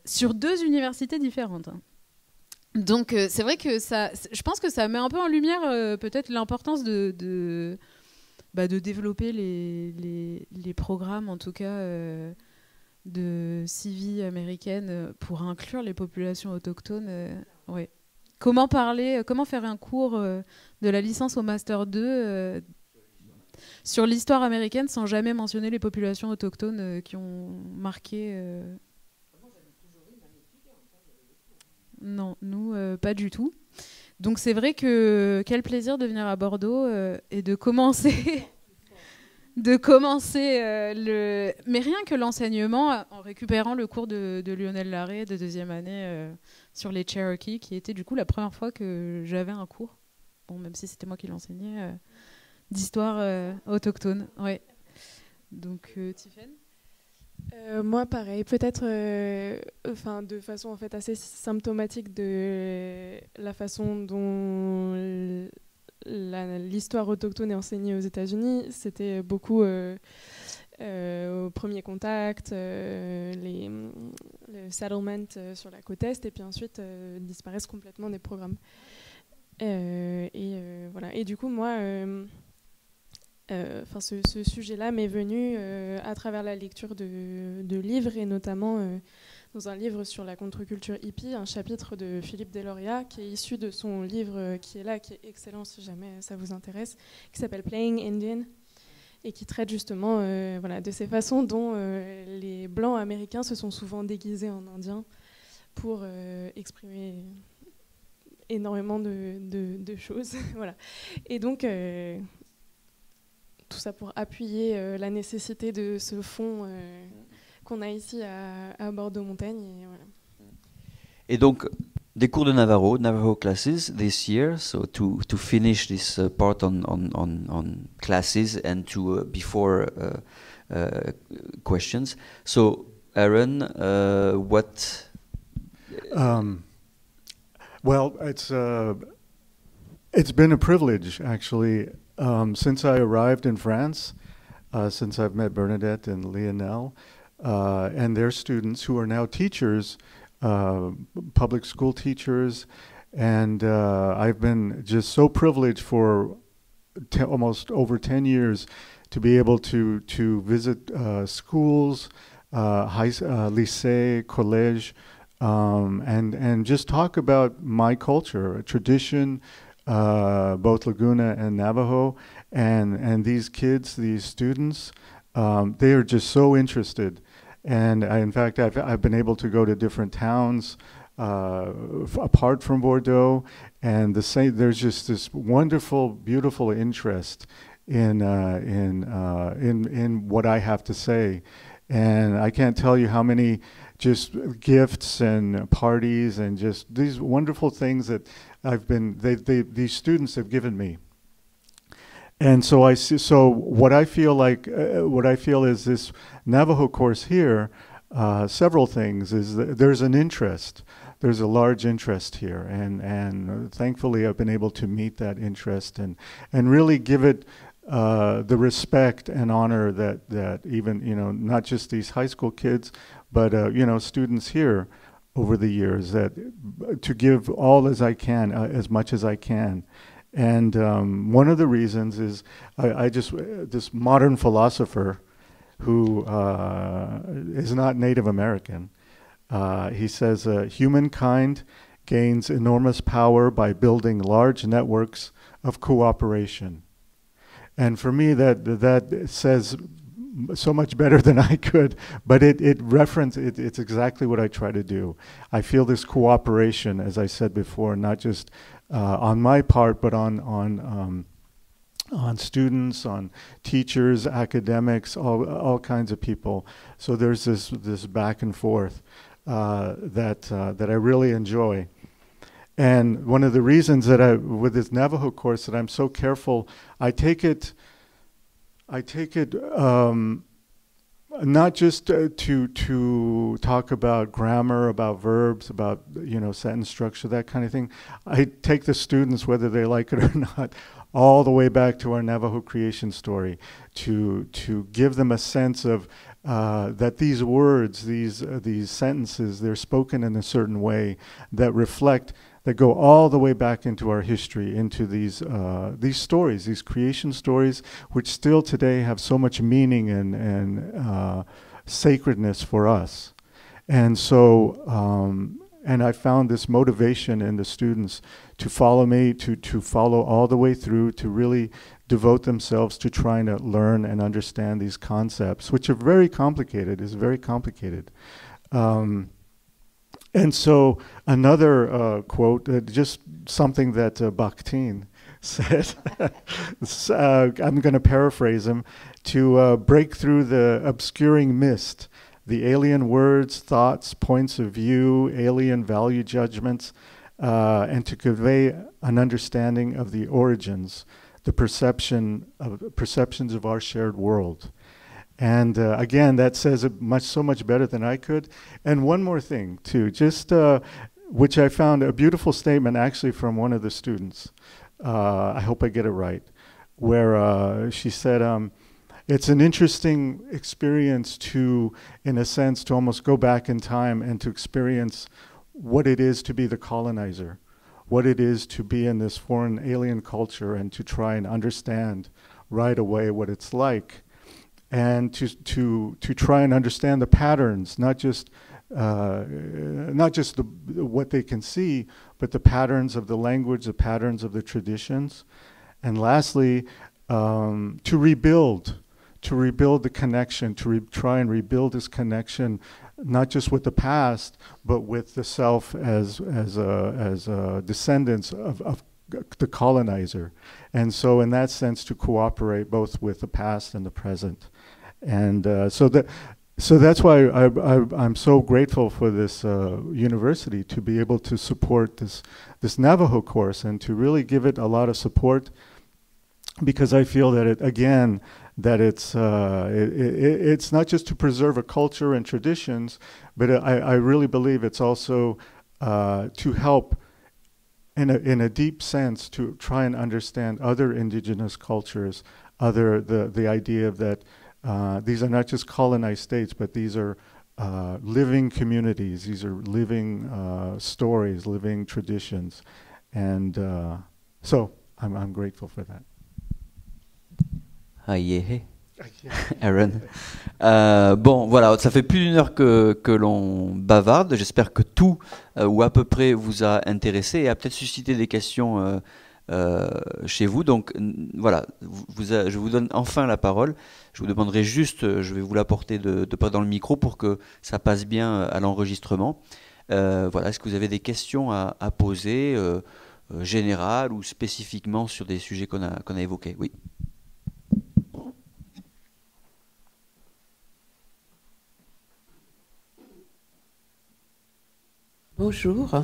Sur 2 universités différentes. Donc c'est vrai que je pense que ça met un peu en lumière peut-être l'importance de développer les programmes, en tout cas de CIVI américaine, pour inclure les populations autochtones. Ouais. Comment faire un cours de la licence au Master 2 sur l'histoire américaine sans jamais mentionner les populations autochtones qui ont marqué... Non, nous, pas du tout. Donc c'est vrai que quel plaisir de venir à Bordeaux et de commencer... Mais rien que l'enseignement, en récupérant le cours de Lionel Larrey de 2e année sur les Cherokees, qui était du coup la première fois que j'avais un cours, bon, même si c'était moi qui l'enseignais, d'histoire autochtone. Ouais. Donc, Tiffaine ? Moi, pareil, peut-être de façon en fait, assez symptomatique de la façon dont l'histoire autochtone est enseignée aux États-Unis. C'était beaucoup au premier contact, le settlement sur la côte Est, et puis ensuite disparaissent complètement des programmes. Voilà. Et du coup, moi... ce sujet-là m'est venu à travers la lecture de livres, et notamment dans un livre sur la contre-culture hippie, un chapitre de Philippe Deloria qui est issu de son livre qui est excellent si jamais ça vous intéresse, qui s'appelle Playing Indian, et qui traite justement de ces façons dont les Blancs américains se sont souvent déguisés en Indiens pour exprimer énormément de choses. Voilà. Et donc... tout ça pour appuyer la nécessité de ce fonds qu'on a ici à Bordeaux-Montagne. Et donc, des cours de Navajo classes this year, so to finish this part on classes and to before questions. So, Aaron, what... Well, it's been a privilege, actually. Since I arrived in France, since I've met Bernadette and Lionel and their students who are now teachers, public school teachers, and I've been just so privileged for almost over 10 years to be able to visit schools, lycée, collège, and just talk about my culture, tradition, both Laguna and Navajo, and these kids, these students, they are just so interested. And in fact, I've been able to go to different towns apart from Bordeaux, and there's just this wonderful, beautiful interest in what I have to say. And I can't tell you how many just gifts and parties and just these wonderful things that these students have given me. And so what I feel is this Navajo course here, several things is that there's an interest. There's a large interest here, and thankfully I've been able to meet that interest and really give it the respect and honor that even, not just these high school kids, but students here over the years, that to give all as I can, as much as I can. And one of the reasons is this modern philosopher who is not Native American. He says, humankind gains enormous power by building large networks of cooperation. And for me, that says so much better than I could, but it's exactly what I try to do. I feel this cooperation, as I said before, not just on my part, but on students, on teachers, academics, all kinds of people. So there's this back and forth that I really enjoy. And one of the reasons that with this Navajo course, that I'm so careful, I take it not just to talk about grammar, about verbs, about sentence structure, that kind of thing. I take the students, whether they like it or not, all the way back to our Navajo creation story, to give them a sense of that these words, these sentences, they're spoken in a certain way that reflect, that go all the way back into our history, into these stories, these creation stories, which still today have so much meaning and sacredness for us. And so, and I found this motivation in the students to follow me, to follow all the way through, to really devote themselves to trying to learn and understand these concepts, which are very complicated, is very complicated. And so another quote, just something that Bakhtin said, I'm going to paraphrase him, to break through the obscuring mist, the alien words, thoughts, points of view, alien value judgments, and to convey an understanding of the origins, the perceptions of our shared world. And again, that says it so much better than I could. And one more thing, too, just which I found a beautiful statement actually from one of the students. I hope I get it right, where she said, it's an interesting experience to, in a sense, to almost go back in time and to experience what it is to be the colonizer, what it is to be in this foreign alien culture and to try and understand right away what it's like. And to try and understand the patterns, not just what they can see, but the patterns of the language, the patterns of the traditions. And lastly, to rebuild the connection, try and rebuild this connection, not just with the past, but with the self as descendants of the colonizer. And so in that sense, to cooperate both with the past and the present. And so that's why I'm so grateful for this university to be able to support this Navajo course and to really give it a lot of support, because I feel that it's not just to preserve a culture and traditions, but I really believe it's also to help in a deep sense to try and understand other indigenous cultures, the idea of that these are not just colonized states, but these are living communities, these are living stories, living traditions. And so I'm grateful for that. Aaron. Bon, voilà, ça fait plus d'une heure que l'on bavarde. J'espère que tout, ou à peu près, vous a intéressé et a peut-être suscité des questions chez vous. Donc voilà, je vous donne enfin la parole. Je vous demanderai juste, je vais vous l'apporter de près dans le micro pour que ça passe bien à l'enregistrement. Voilà, est-ce que vous avez des questions à poser, générales ou spécifiquement sur des sujets qu'on a évoqués? Oui. Bonjour,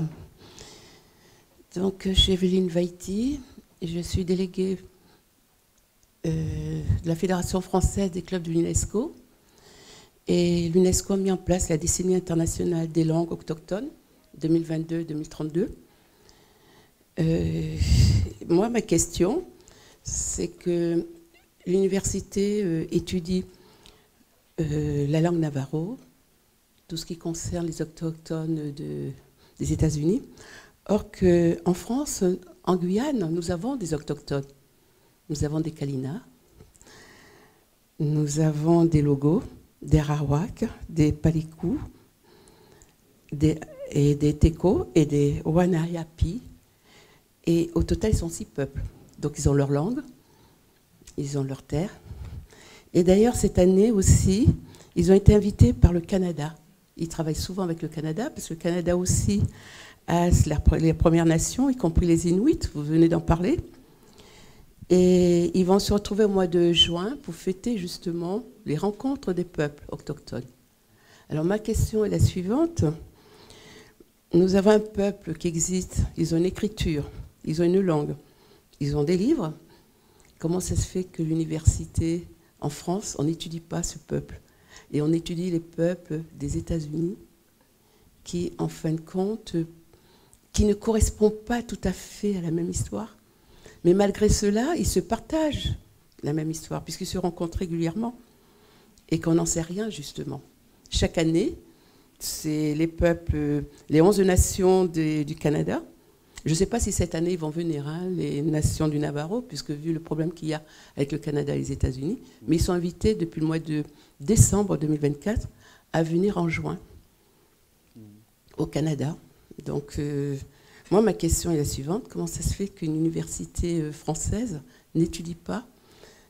donc je suis Evelyne Vaiti, je suis déléguée de la Fédération française des clubs de l'UNESCO, et l'UNESCO a mis en place la décennie internationale des langues autochtones 2022-2032. Moi, ma question, c'est que l'université étudie la langue navarro, tout ce qui concerne les autochtones des États-Unis. Or qu'en France, en Guyane, nous avons des autochtones. Nous avons des Kalinas, nous avons des Logos, des Arawaks, des Palikou, des Teko et des Wanayapi. Et au total, ils sont 6 peuples. Donc ils ont leur langue, ils ont leur terre. Et d'ailleurs, cette année aussi, ils ont été invités par le Canada. Ils travaillent souvent avec le Canada, parce que le Canada aussi a les Premières Nations, y compris les Inuits, vous venez d'en parler. Et ils vont se retrouver au mois de juin pour fêter justement les rencontres des peuples autochtones. Alors ma question est la suivante. Nous avons un peuple qui existe, ils ont une écriture, ils ont une langue, ils ont des livres. Comment ça se fait que l'université en France, on n'étudie pas ce peuple? Et on étudie les peuples des États-Unis qui, en fin de compte, qui ne correspondent pas tout à fait à la même histoire. Mais malgré cela, ils se partagent la même histoire, puisqu'ils se rencontrent régulièrement et qu'on n'en sait rien, justement. Chaque année, c'est les peuples, les 11 nations du Canada. Je ne sais pas si cette année ils vont venir, hein, les nations du Navarro, puisque vu le problème qu'il y a avec le Canada et les États-Unis, mais ils sont invités depuis le mois de décembre 2024 à venir en juin au Canada. Donc, moi, ma question est la suivante. Comment ça se fait qu'une université française n'étudie pas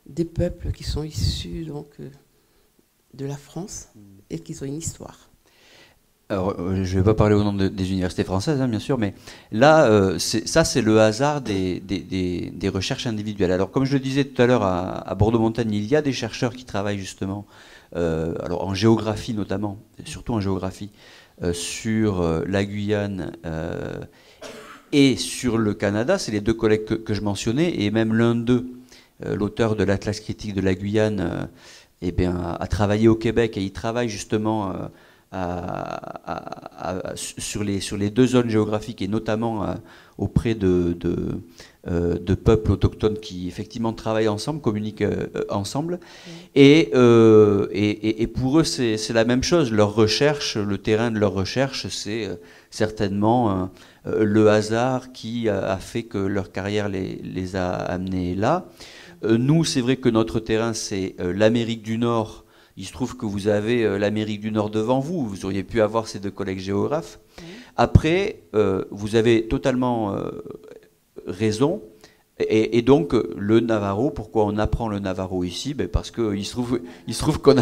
des peuples qui sont issus donc, de la France et qui ont une histoire? Alors, je ne vais pas parler au nom des universités françaises, hein, bien sûr, mais là, ça, c'est le hasard des recherches individuelles. Alors, comme je le disais tout à l'heure, à Bordeaux-Montagne, il y a des chercheurs qui travaillent justement, alors en géographie notamment, surtout en géographie, sur la Guyane et sur le Canada. C'est les deux collègues que je mentionnais, et même l'un d'eux, l'auteur de l'Atlas critique de la Guyane, a travaillé au Québec, et il travaille justement sur les deux zones géographiques, et notamment auprès de peuples autochtones qui effectivement travaillent ensemble, communiquent ensemble. Et pour eux, c'est la même chose. Leur recherche, le terrain de leur recherche, c'est certainement le hasard qui a fait que leur carrière les a amenés là. Nous, c'est vrai que notre terrain, c'est l'Amérique du Nord. Il se trouve que vous avez l'Amérique du Nord devant vous. Vous auriez pu avoir ces deux collègues géographes. Après, vous avez totalement raison. Et donc, le Navarro, pourquoi on apprend le Navarro ici? Parce qu'il se trouve qu'on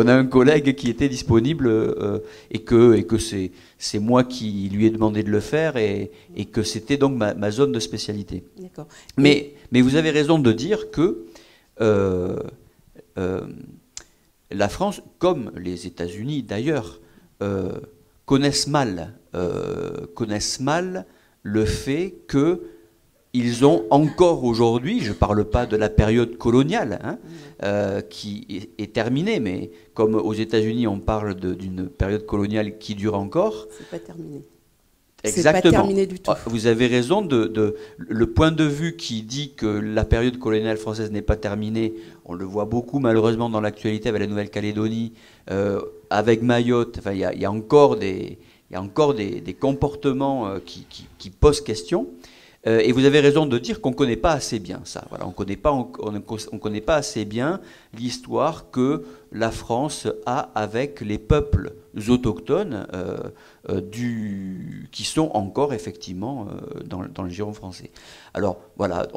a un collègue qui était disponible et que c'est moi qui lui ai demandé de le faire et que c'était donc ma zone de spécialité. D'accord. Mais vous avez raison de dire que la France, comme les États-Unis d'ailleurs, connaissent mal le fait qu'ils ont encore aujourd'hui, je ne parle pas de la période coloniale, hein, qui est terminée, mais comme aux États-Unis on parle d'une période coloniale qui dure encore. C'est pas terminé. Exactement. C'est pas terminé du tout. Vous avez raison, le point de vue qui dit que la période coloniale française n'est pas terminée, on le voit beaucoup malheureusement dans l'actualité avec la Nouvelle-Calédonie, avec Mayotte. Enfin, il y a encore des comportements qui posent question. Et vous avez raison de dire qu'on ne connaît pas assez bien ça. Voilà, on connaît pas assez bien l'histoire que la France a avec les peuples autochtones qui sont encore effectivement dans le giron français. Alors voilà,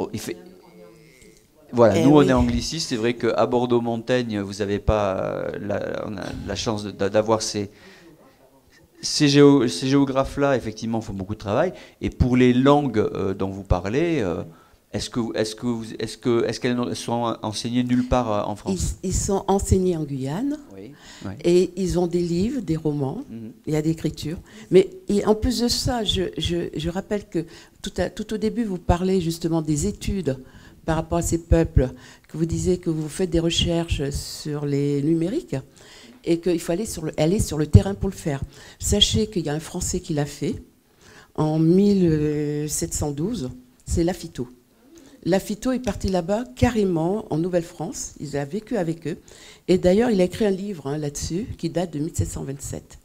voilà, nous on est anglicistes. C'est vrai qu'à Bordeaux-Montagne, vous n'avez pas on a la chance d'avoir ces géographes-là, effectivement, font beaucoup de travail. Et pour les langues dont vous parlez, est-ce qu'elles sont enseignées nulle part en France? Ils sont enseignés en Guyane. Oui. Et ils ont des livres, des romans, il y a des écritures. Mais en plus de ça, je rappelle que tout au début, vous parlez justement des études par rapport à ces peuples, que vous disiez que vous faites des recherches sur les numériques et qu'il faut aller sur le terrain pour le faire. Sachez qu'il y a un Français qui l'a fait en 1712, c'est Lafitau. Lafitau est parti là-bas carrément en Nouvelle-France, il a vécu avec eux. Et d'ailleurs, il a écrit un livre là-dessus qui date de 1727.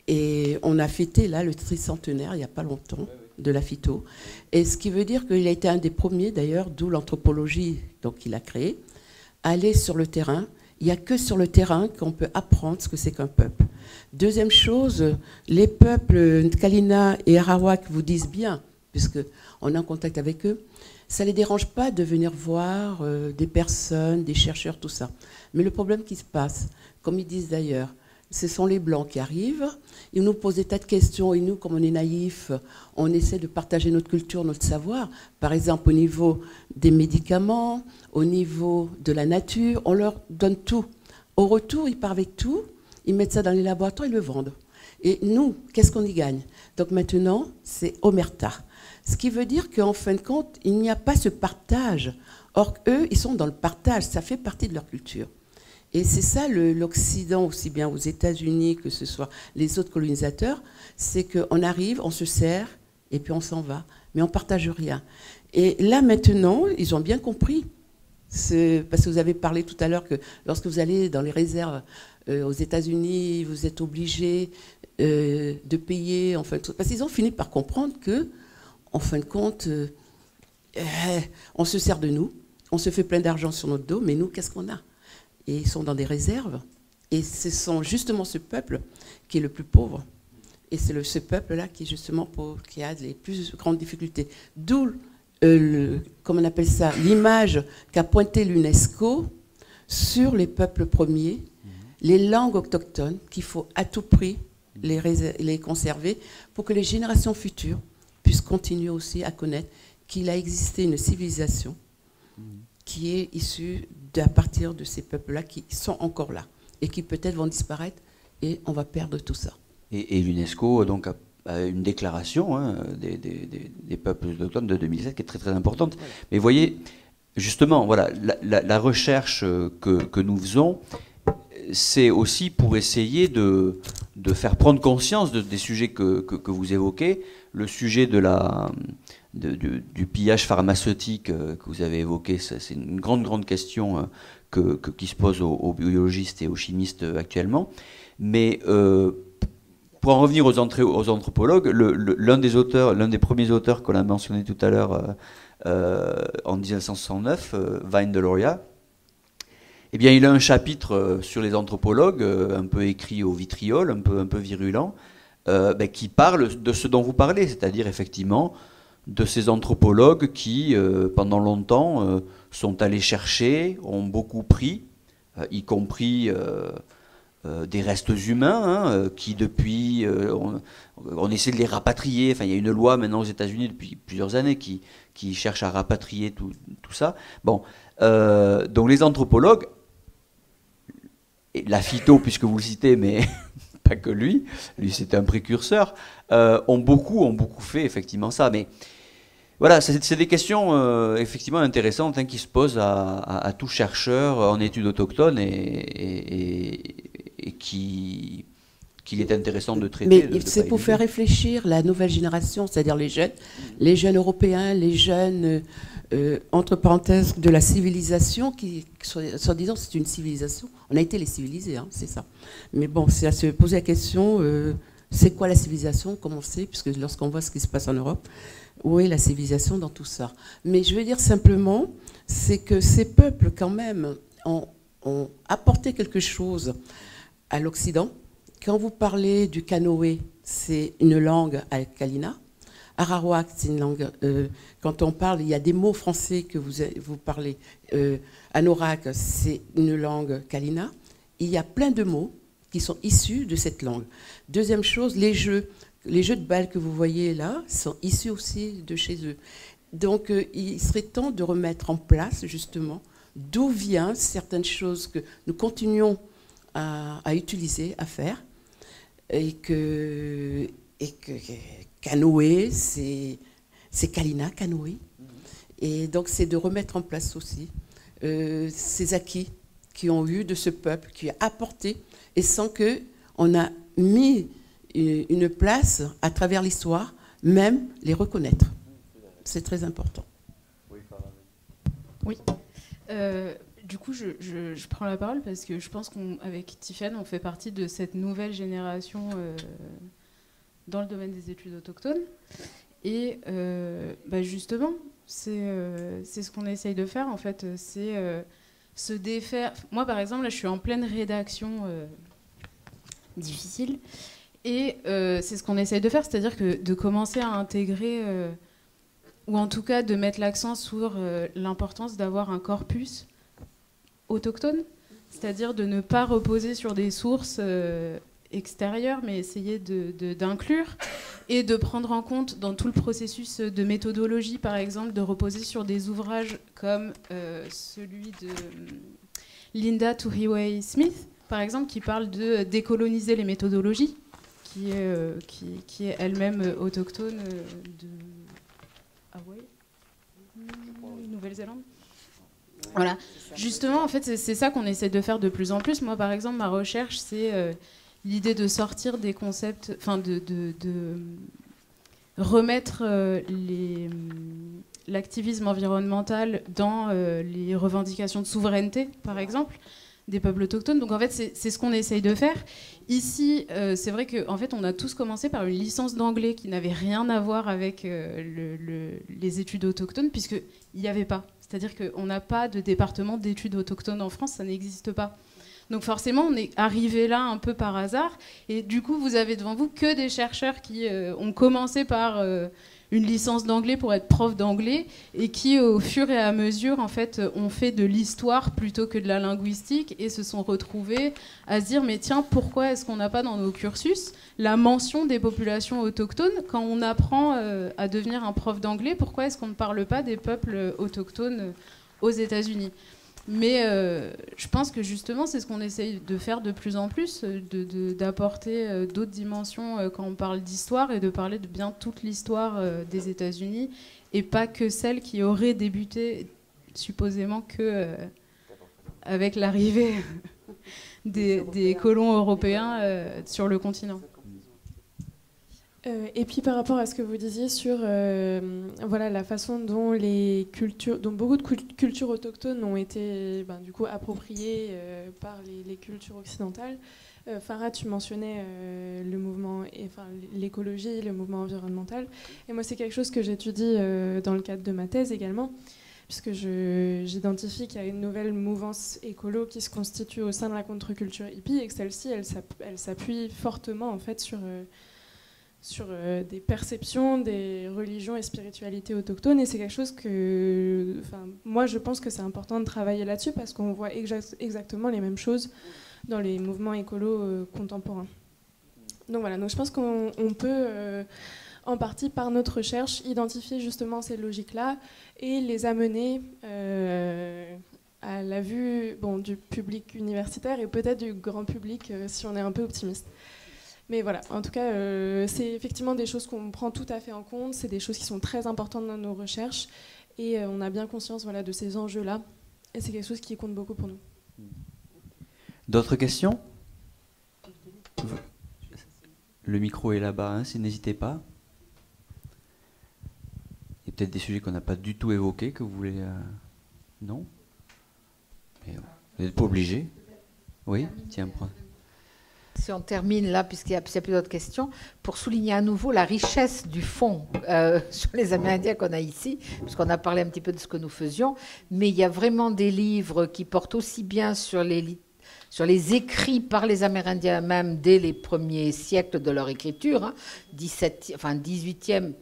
Et on a fêté là le tricentenaire il n'y a pas longtemps de Lafitau. Et ce qui veut dire qu'il a été un des premiers d'ailleurs, d'où l'anthropologie qu'il a créée, aller sur le terrain. Il n'y a que sur le terrain qu'on peut apprendre ce que c'est qu'un peuple. Deuxième chose, les peuples Kalina et Arawak vous disent bien, puisqu'on est en contact avec eux, ça ne les dérange pas de venir voir des personnes, des chercheurs, tout ça. Mais le problème qui se passe, comme ils disent d'ailleurs, ce sont les Blancs qui arrivent, ils nous posent des tas de questions, et nous, comme on est naïfs, on essaie de partager notre culture, notre savoir. Par exemple, au niveau des médicaments, au niveau de la nature, on leur donne tout. Au retour, ils partent avec tout, ils mettent ça dans les laboratoires, ils le vendent. Et nous, qu'est-ce qu'on y gagne? Donc maintenant, c'est omerta. Ce qui veut dire qu'en fin de compte, il n'y a pas ce partage. Or, eux, ils sont dans le partage, ça fait partie de leur culture. Et c'est ça l'Occident, aussi bien aux États-Unis que ce soit les autres colonisateurs, c'est qu'on arrive, on se sert, et puis on s'en va, mais on partage rien. Et là maintenant, ils ont bien compris. Parce que vous avez parlé tout à l'heure que lorsque vous allez dans les réserves aux États-Unis, vous êtes obligé de payer. Parce qu'ils ont fini par comprendre que, en fin de compte, on se sert de nous, on se fait plein d'argent sur notre dos, mais nous, qu'est-ce qu'on a? Et ils sont dans des réserves. Et ce sont justement ce peuple qui est le plus pauvre. Et c'est ce peuple-là qui est justement pauvre, qui a les plus grandes difficultés. D'où comment on appelle ça, l'image qu'a pointé l'UNESCO sur les peuples premiers, les langues autochtones, qu'il faut à tout prix les conserver pour que les générations futures puissent continuer aussi à connaître qu'il a existé une civilisation qui est issue à partir de ces peuples-là qui sont encore là et qui peut-être vont disparaître et on va perdre tout ça. Et l'UNESCO donc a une déclaration des peuples autochtones de 2007 qui est très très importante. Voilà. Mais vous voyez, justement, voilà, la recherche que nous faisons, c'est aussi pour essayer de faire prendre conscience des sujets que vous évoquez, le sujet du pillage pharmaceutique que vous avez évoqué, c'est une grande question qui se pose aux biologistes et aux chimistes actuellement. Mais pour en revenir aux anthropologues, l'un des premiers auteurs qu'on a mentionné tout à l'heure en 1969, Vine Deloria, eh bien, il a un chapitre sur les anthropologues, un peu écrit au vitriol, un peu virulent, qui parle de ce dont vous parlez, c'est-à-dire effectivement de ces anthropologues qui, pendant longtemps, sont allés chercher, ont beaucoup pris, y compris des restes humains, qui depuis, on essaie de les rapatrier. Enfin, il y a une loi maintenant aux États-Unis depuis plusieurs années qui cherche à rapatrier tout ça. Bon, donc les anthropologues, et la phyto, puisque vous le citez, mais pas que lui c'était un précurseur, ont beaucoup fait effectivement ça. Mais voilà, c'est des questions effectivement intéressantes qui se posent à tout chercheur en études autochtones et qu'il est intéressant de traiter. Mais c'est pour faire réfléchir la nouvelle génération, c'est-à-dire les jeunes européens, les jeunes, entre parenthèses, de la civilisation, qui, soi-disant, c'est une civilisation. On a été les civilisés, c'est ça. Mais bon, c'est à se poser la question, c'est quoi la civilisation, comment on sait, puisque lorsqu'on voit ce qui se passe en Europe, où est la civilisation dans tout ça? Mais je veux dire simplement, c'est que ces peuples, quand même, ont apporté quelque chose à l'Occident. Quand vous parlez du canoë, c'est une langue kalina. Arawak, c'est une langue. Quand on parle, il y a des mots français que vous parlez. Anorak, c'est une langue kalina. Il y a plein de mots qui sont issus de cette langue. Deuxième chose, les jeux de balles que vous voyez là sont issus aussi de chez eux. Donc, il serait temps de remettre en place, justement, d'où viennent certaines choses que nous continuons à utiliser, à faire, et que canoë, c'est kalina, canoë. Et donc, c'est de remettre en place aussi ces acquis qui ont eu de ce peuple, qui a apporté, et sans qu'on a mis une place à travers l'histoire, même les reconnaître. C'est très important. Oui. Du coup, je prends la parole parce que je pense qu'avec Tiffany, on fait partie de cette nouvelle génération dans le domaine des études autochtones. Et justement, c'est ce qu'on essaye de faire, en fait. C'est se défaire. Moi, par exemple, là, je suis en pleine rédaction difficile. Et c'est ce qu'on essaye de faire, c'est-à-dire que de commencer à intégrer, ou en tout cas de mettre l'accent sur l'importance d'avoir un corpus autochtone, c'est-à-dire de ne pas reposer sur des sources extérieures, mais essayer d'inclure et de prendre en compte dans tout le processus de méthodologie, par exemple, de reposer sur des ouvrages comme celui de Linda Tuhiwai Smith, par exemple, qui parle de décoloniser les méthodologies, qui est elle-même autochtone de Hawaï, Nouvelle-Zélande. Voilà. Justement, en fait, c'est ça qu'on essaie de faire de plus en plus. Moi, par exemple, ma recherche, c'est l'idée de sortir des concepts, enfin, remettre l'activisme environnemental dans les revendications de souveraineté, par exemple, des peuples autochtones. Donc en fait, c'est ce qu'on essaye de faire. Ici, c'est vrai qu'en fait, on a tous commencé par une licence d'anglais qui n'avait rien à voir avec les études autochtones, puisqu'il n'y avait pas. C'est-à-dire qu'on n'a pas de département d'études autochtones en France, ça n'existe pas. Donc forcément, on est arrivé là un peu par hasard. Et du coup, vous avez devant vous que des chercheurs qui ont commencé par une licence d'anglais pour être prof d'anglais et qui, au fur et à mesure, en fait, ont fait de l'histoire plutôt que de la linguistique et se sont retrouvés à se dire, mais tiens, pourquoi est-ce qu'on n'a pas dans nos cursus la mention des populations autochtones quand on apprend à devenir un prof d'anglais? Pourquoi est-ce qu'on ne parle pas des peuples autochtones aux États-Unis? Mais je pense que justement, c'est ce qu'on essaye de faire de plus en plus, d'apporter d'autres dimensions quand on parle d'histoire et de parler de bien toute l'histoire des États-Unis et pas que celle qui aurait débuté supposément que avec l'arrivée des colons européens sur le continent. Et puis par rapport à ce que vous disiez sur voilà, la façon dont beaucoup de cultures autochtones ont été du coup appropriées par les cultures occidentales. Farah, tu mensonnais le mouvement, l'écologie, le mouvement environnemental. Et moi, c'est quelque chose que j'étudie dans le cadre de ma thèse également, puisque j'identifie qu'il y a une nouvelle mouvance écolo qui se constitue au sein de la contre-culture hippie et que celle-ci, elle s'appuie fortement en fait sur des perceptions, des religions et spiritualités autochtones. Et c'est quelque chose que... moi, je pense que c'est important de travailler là-dessus parce qu'on voit exactement les mêmes choses dans les mouvements écolos contemporains. Donc voilà, donc je pense qu'on peut, en partie par notre recherche, identifier justement ces logiques-là et les amener à la vue du public universitaire et peut-être du grand public si on est un peu optimiste. Mais voilà, en tout cas, c'est effectivement des choses qu'on prend tout à fait en compte, c'est des choses qui sont très importantes dans nos recherches, et on a bien conscience de ces enjeux-là, et c'est quelque chose qui compte beaucoup pour nous. D'autres questions? Le micro est là-bas, n'hésitez pas. Il y a peut-être des sujets qu'on n'a pas du tout évoqués, que vous voulez... Non? Mais vous n'êtes pas obligé. Oui, tiens, prends. Si on termine là, puisqu'il n'y a plus d'autres questions, pour souligner à nouveau la richesse du fond sur les Amérindiens qu'on a ici, puisqu'on a parlé un petit peu de ce que nous faisions, mais il y a vraiment des livres qui portent aussi bien sur les écrits par les Amérindiens eux-mêmes dès les premiers siècles de leur écriture, 18e,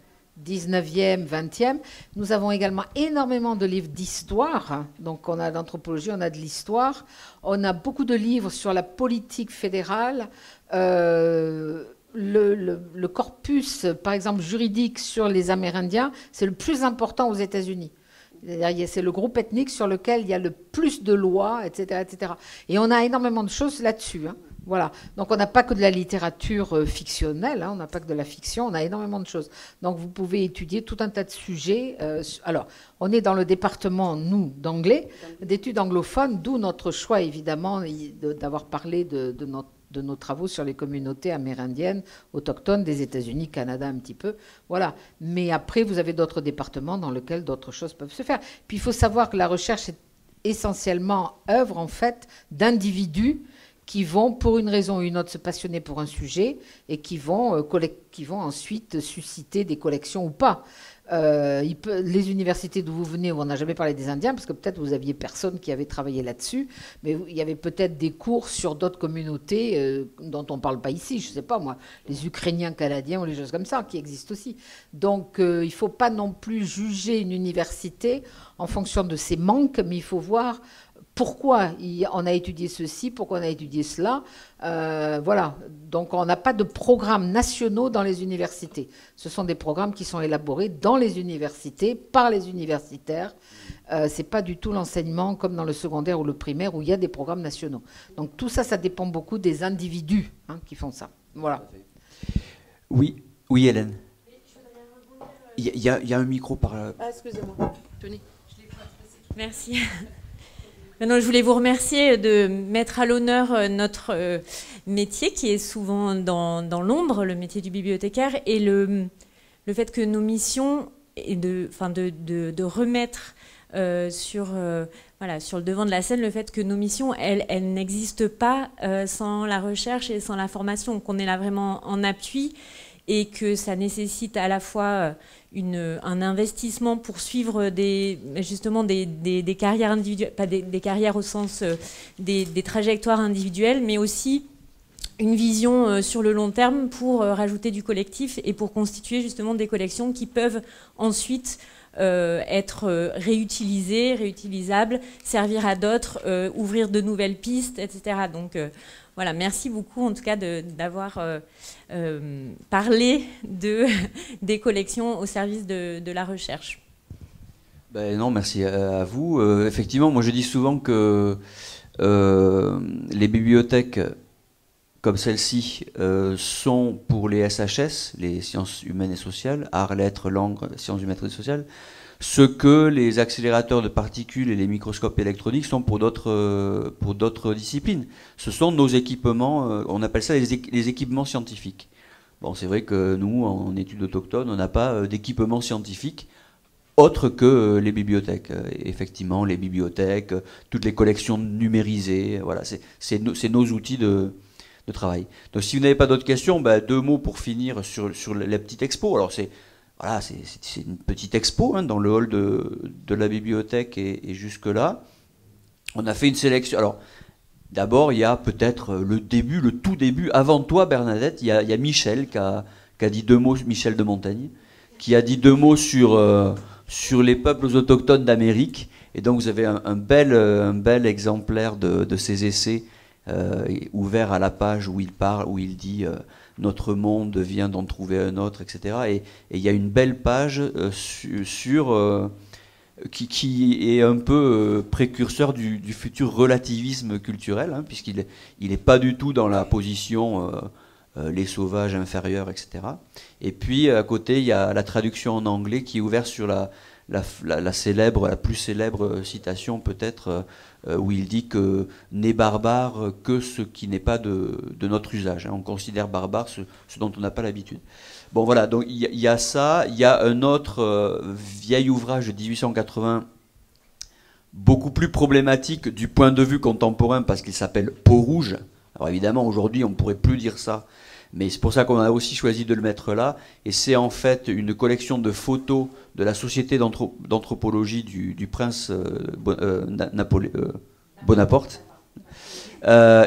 19e, 20e. Nous avons également énormément de livres d'histoire. Donc on a de l'anthropologie, on a de l'histoire. On a beaucoup de livres sur la politique fédérale. Le corpus, par exemple, juridique sur les Amérindiens, c'est le plus important aux États-Unis. C'est le groupe ethnique sur lequel il y a le plus de lois, etc., etc. Et on a énormément de choses là-dessus. Voilà. Donc on n'a pas que de la littérature fictionnelle, on n'a pas que de la fiction, on a énormément de choses. Donc vous pouvez étudier tout un tas de sujets. Alors, on est dans le département, nous, d'anglais, d'études anglophones, d'où notre choix, évidemment, d'avoir parlé de nos travaux sur les communautés amérindiennes, autochtones des États-Unis, Canada un petit peu. Voilà. Mais après, vous avez d'autres départements dans lesquels d'autres choses peuvent se faire. Puis il faut savoir que la recherche est essentiellement œuvre, en fait, d'individus qui vont, pour une raison ou une autre, se passionner pour un sujet et qui vont ensuite susciter des collections ou pas. Les universités d'où vous venez, où on n'a jamais parlé des Indiens, parce que peut-être vous aviez personne qui avait travaillé là-dessus, mais il y avait peut-être des cours sur d'autres communautés dont on ne parle pas ici, je ne sais pas moi, les Ukrainiens canadiens ou les choses comme ça, qui existent aussi. Donc il ne faut pas non plus juger une université en fonction de ses manques, mais il faut voir pourquoi on a étudié ceci, pourquoi on a étudié cela. Voilà. Donc on n'a pas de programmes nationaux dans les universités. Ce sont des programmes qui sont élaborés dans les universités, par les universitaires. Ce n'est pas du tout l'enseignement comme dans le secondaire ou le primaire où il y a des programmes nationaux. Donc tout ça, ça dépend beaucoup des individus qui font ça. Voilà. Oui, Hélène. Il y a un micro par là. Ah, excusez-moi. Tenez. Merci. Maintenant, je voulais vous remercier de mettre à l'honneur notre métier qui est souvent dans l'ombre, le métier du bibliothécaire, et le le fait que nos missions et de remettre sur le devant de la scène le fait que nos missions, elles n'existent pas sans la recherche et sans la formation, qu'on est là vraiment en appui et que ça nécessite à la fois un investissement pour suivre justement des carrières individuelles, pas des carrières au sens des trajectoires individuelles, mais aussi une vision sur le long terme pour rajouter du collectif et pour constituer justement des collections qui peuvent ensuite être réutilisables, servir à d'autres, ouvrir de nouvelles pistes, etc. Donc voilà, merci beaucoup en tout cas d'avoir parlé des collections au service de la recherche. Ben non, merci à vous. Effectivement, moi je dis souvent que les bibliothèques comme celle-ci sont pour les SHS, les sciences humaines et sociales, arts, lettres, langues, sciences humaines et sociales, ce que les accélérateurs de particules et les microscopes électroniques sont pour d'autres disciplines. Ce sont nos équipements, on appelle ça les équipements scientifiques. Bon, c'est vrai que nous, en études autochtones, on n'a pas d'équipements scientifiques autres que les bibliothèques. Effectivement, les bibliothèques, toutes les collections numérisées, voilà, c'est nos outils de travail. Donc si vous n'avez pas d'autres questions, bah, 2 mots pour finir sur la petite expo. Alors c'est une petite expo hein, dans le hall de la bibliothèque et jusque-là. On a fait une sélection. Alors d'abord, il y a peut-être le tout début, avant toi Bernadette, il y a Michel qui a dit 2 mots, Michel de Montaigne, qui a dit 2 mots sur les peuples autochtones d'Amérique. Et donc vous avez un bel exemplaire de ces essais ouvert à la page où il parle, où il dit notre monde vient d'en trouver un autre, etc. Et il y a une belle page qui est un peu précurseur du futur relativisme culturel, hein, puisqu'il n'est pas du tout dans la position les sauvages inférieurs, etc. Et puis à côté, il y a la traduction en anglais qui est ouverte sur la plus célèbre citation peut-être, où il dit que n'est barbare que ce qui n'est pas de notre usage. Hein. On considère barbare ce dont on n'a pas l'habitude. Bon voilà, donc il y a ça. Il y a un autre vieil ouvrage de 1880, beaucoup plus problématique du point de vue contemporain parce qu'il s'appelle Peau-Rouge. Alors évidemment, aujourd'hui, on ne pourrait plus dire ça. Mais c'est pour ça qu'on a aussi choisi de le mettre là. Et c'est en fait une collection de photos de la Société d'anthropologie du prince Bonaparte.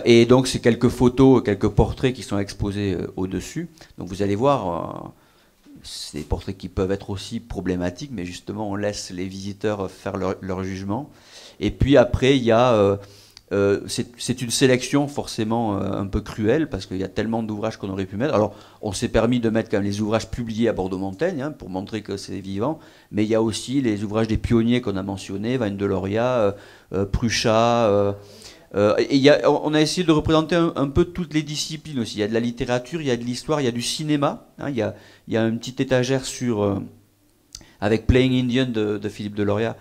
Et donc c'est quelques photos, quelques portraits qui sont exposés au-dessus. Donc vous allez voir, c'est des portraits qui peuvent être aussi problématiques, mais justement on laisse les visiteurs faire leur jugement. Et puis après il y a... c'est une sélection forcément un peu cruelle parce qu'il y a tellement d'ouvrages qu'on aurait pu mettre. Alors, on s'est permis de mettre quand même les ouvrages publiés à Bordeaux-Montaigne hein, pour montrer que c'est vivant, mais il y a aussi les ouvrages des pionniers qu'on a mentionnés, Vine-Deloria, Pruchat. On a essayé de représenter un peu toutes les disciplines aussi. Il y a de la littérature, il y a de l'histoire, il y a du cinéma. Hein, il y a une petite étagère avec Playing Indian de Philippe Deloria.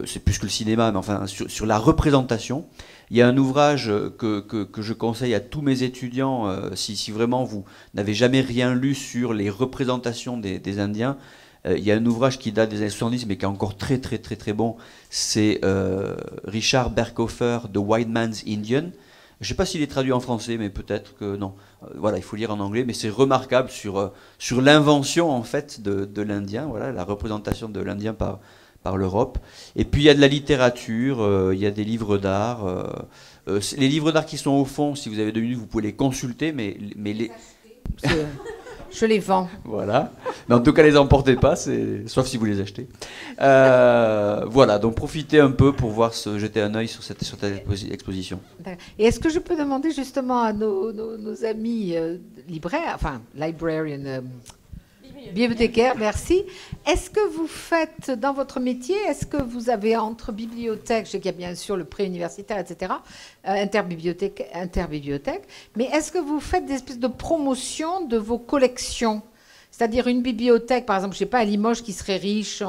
C'est plus que le cinéma, mais enfin sur la représentation. Il y a un ouvrage que je conseille à tous mes étudiants, si vraiment vous n'avez jamais rien lu sur les représentations des Indiens. Il y a un ouvrage qui date des années 70, mais qui est encore très très très très bon. C'est Richard Berkhofer, The White Man's Indian. Je ne sais pas s'il est traduit en français, mais peut-être que non. Voilà, il faut lire en anglais, mais c'est remarquable sur l'invention en fait de l'Indien, voilà, la représentation de l'Indien par l'Europe. Et puis il y a de la littérature, il y a des livres d'art. Les livres d'art qui sont au fond, si vous avez 2 minutes, vous pouvez les consulter, mais les... Je les vends. Voilà. Mais en tout cas, les emportez pas, sauf si vous les achetez. Voilà, donc profitez un peu pour jeter un œil sur cette exposition. Et est-ce que je peux demander justement à nos amis libraires, enfin, bibliothécaire, merci. Est-ce que vous faites, dans votre métier, est-ce que vous avez entre bibliothèques, je sais qu'il y a bien sûr le préuniversitaire, etc., interbibliothèque, mais est-ce que vous faites des espèces de promotion de vos collections ? C'est-à-dire une bibliothèque, par exemple, je ne sais pas, à Limoges, qui serait riche,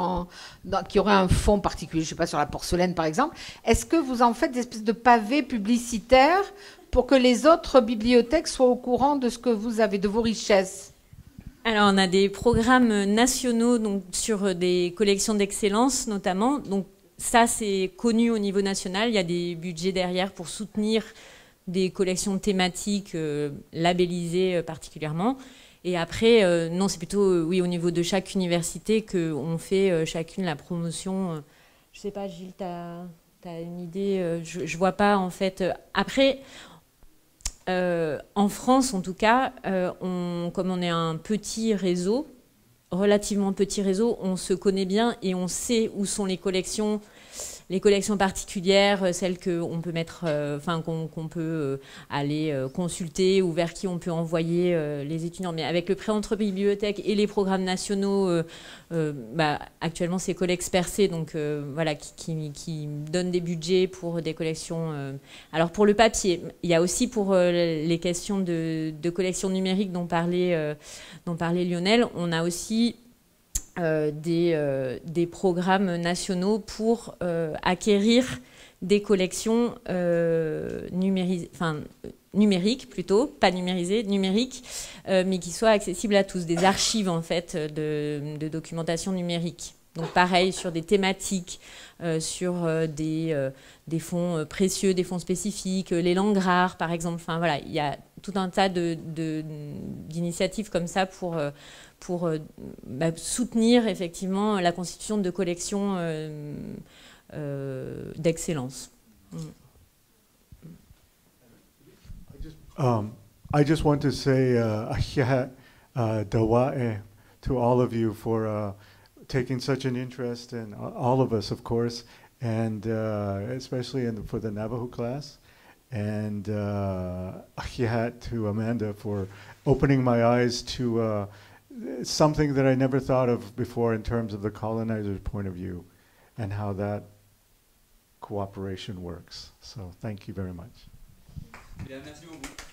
qui aurait un fonds particulier, je ne sais pas, sur la porcelaine, par exemple. Est-ce que vous en faites des espèces de pavés publicitaires pour que les autres bibliothèques soient au courant de ce que vous avez, de vos richesses ? Alors, on a des programmes nationaux donc, sur des collections d'excellence, notamment. Donc, ça, c'est connu au niveau national. Il y a des budgets derrière pour soutenir des collections thématiques labellisées particulièrement. Et après, non, c'est plutôt oui, au niveau de chaque université qu'on fait chacune la promotion. Je ne sais pas, Gilles, tu as une idée? Je ne vois pas, en fait. Après... en France, en tout cas, comme on est un petit réseau, relativement petit réseau, on se connaît bien et on sait où sont les collections particulières, celles qu'on peut mettre, qu'on peut aller consulter ou vers qui on peut envoyer les étudiants. Mais avec le prêt entre bibliothèques et les programmes nationaux, actuellement c'est Collex Percé, donc voilà, qui donne des budgets pour des collections. Alors pour le papier, il y a aussi pour les questions de collections numériques dont parlait Lionel, on a aussi des programmes nationaux pour acquérir des collections numériques plutôt, pas numérisées, numériques, mais qui soient accessibles à tous, des archives en fait de documentation numérique. Donc pareil sur des thématiques, sur des fonds précieux, des fonds spécifiques, les langues rares par exemple. Enfin voilà, il y a tout un tas d'initiatives comme ça pour soutenir effectivement la constitution de collections d'excellence. I just want to say dawa'e to all of you for taking such an interest in all of us, of course, and especially for the Navajo class. And to Amanda for opening my eyes to something that I never thought of before in terms of the colonizer's point of view and how that cooperation works. So thank you very much. Merci beaucoup.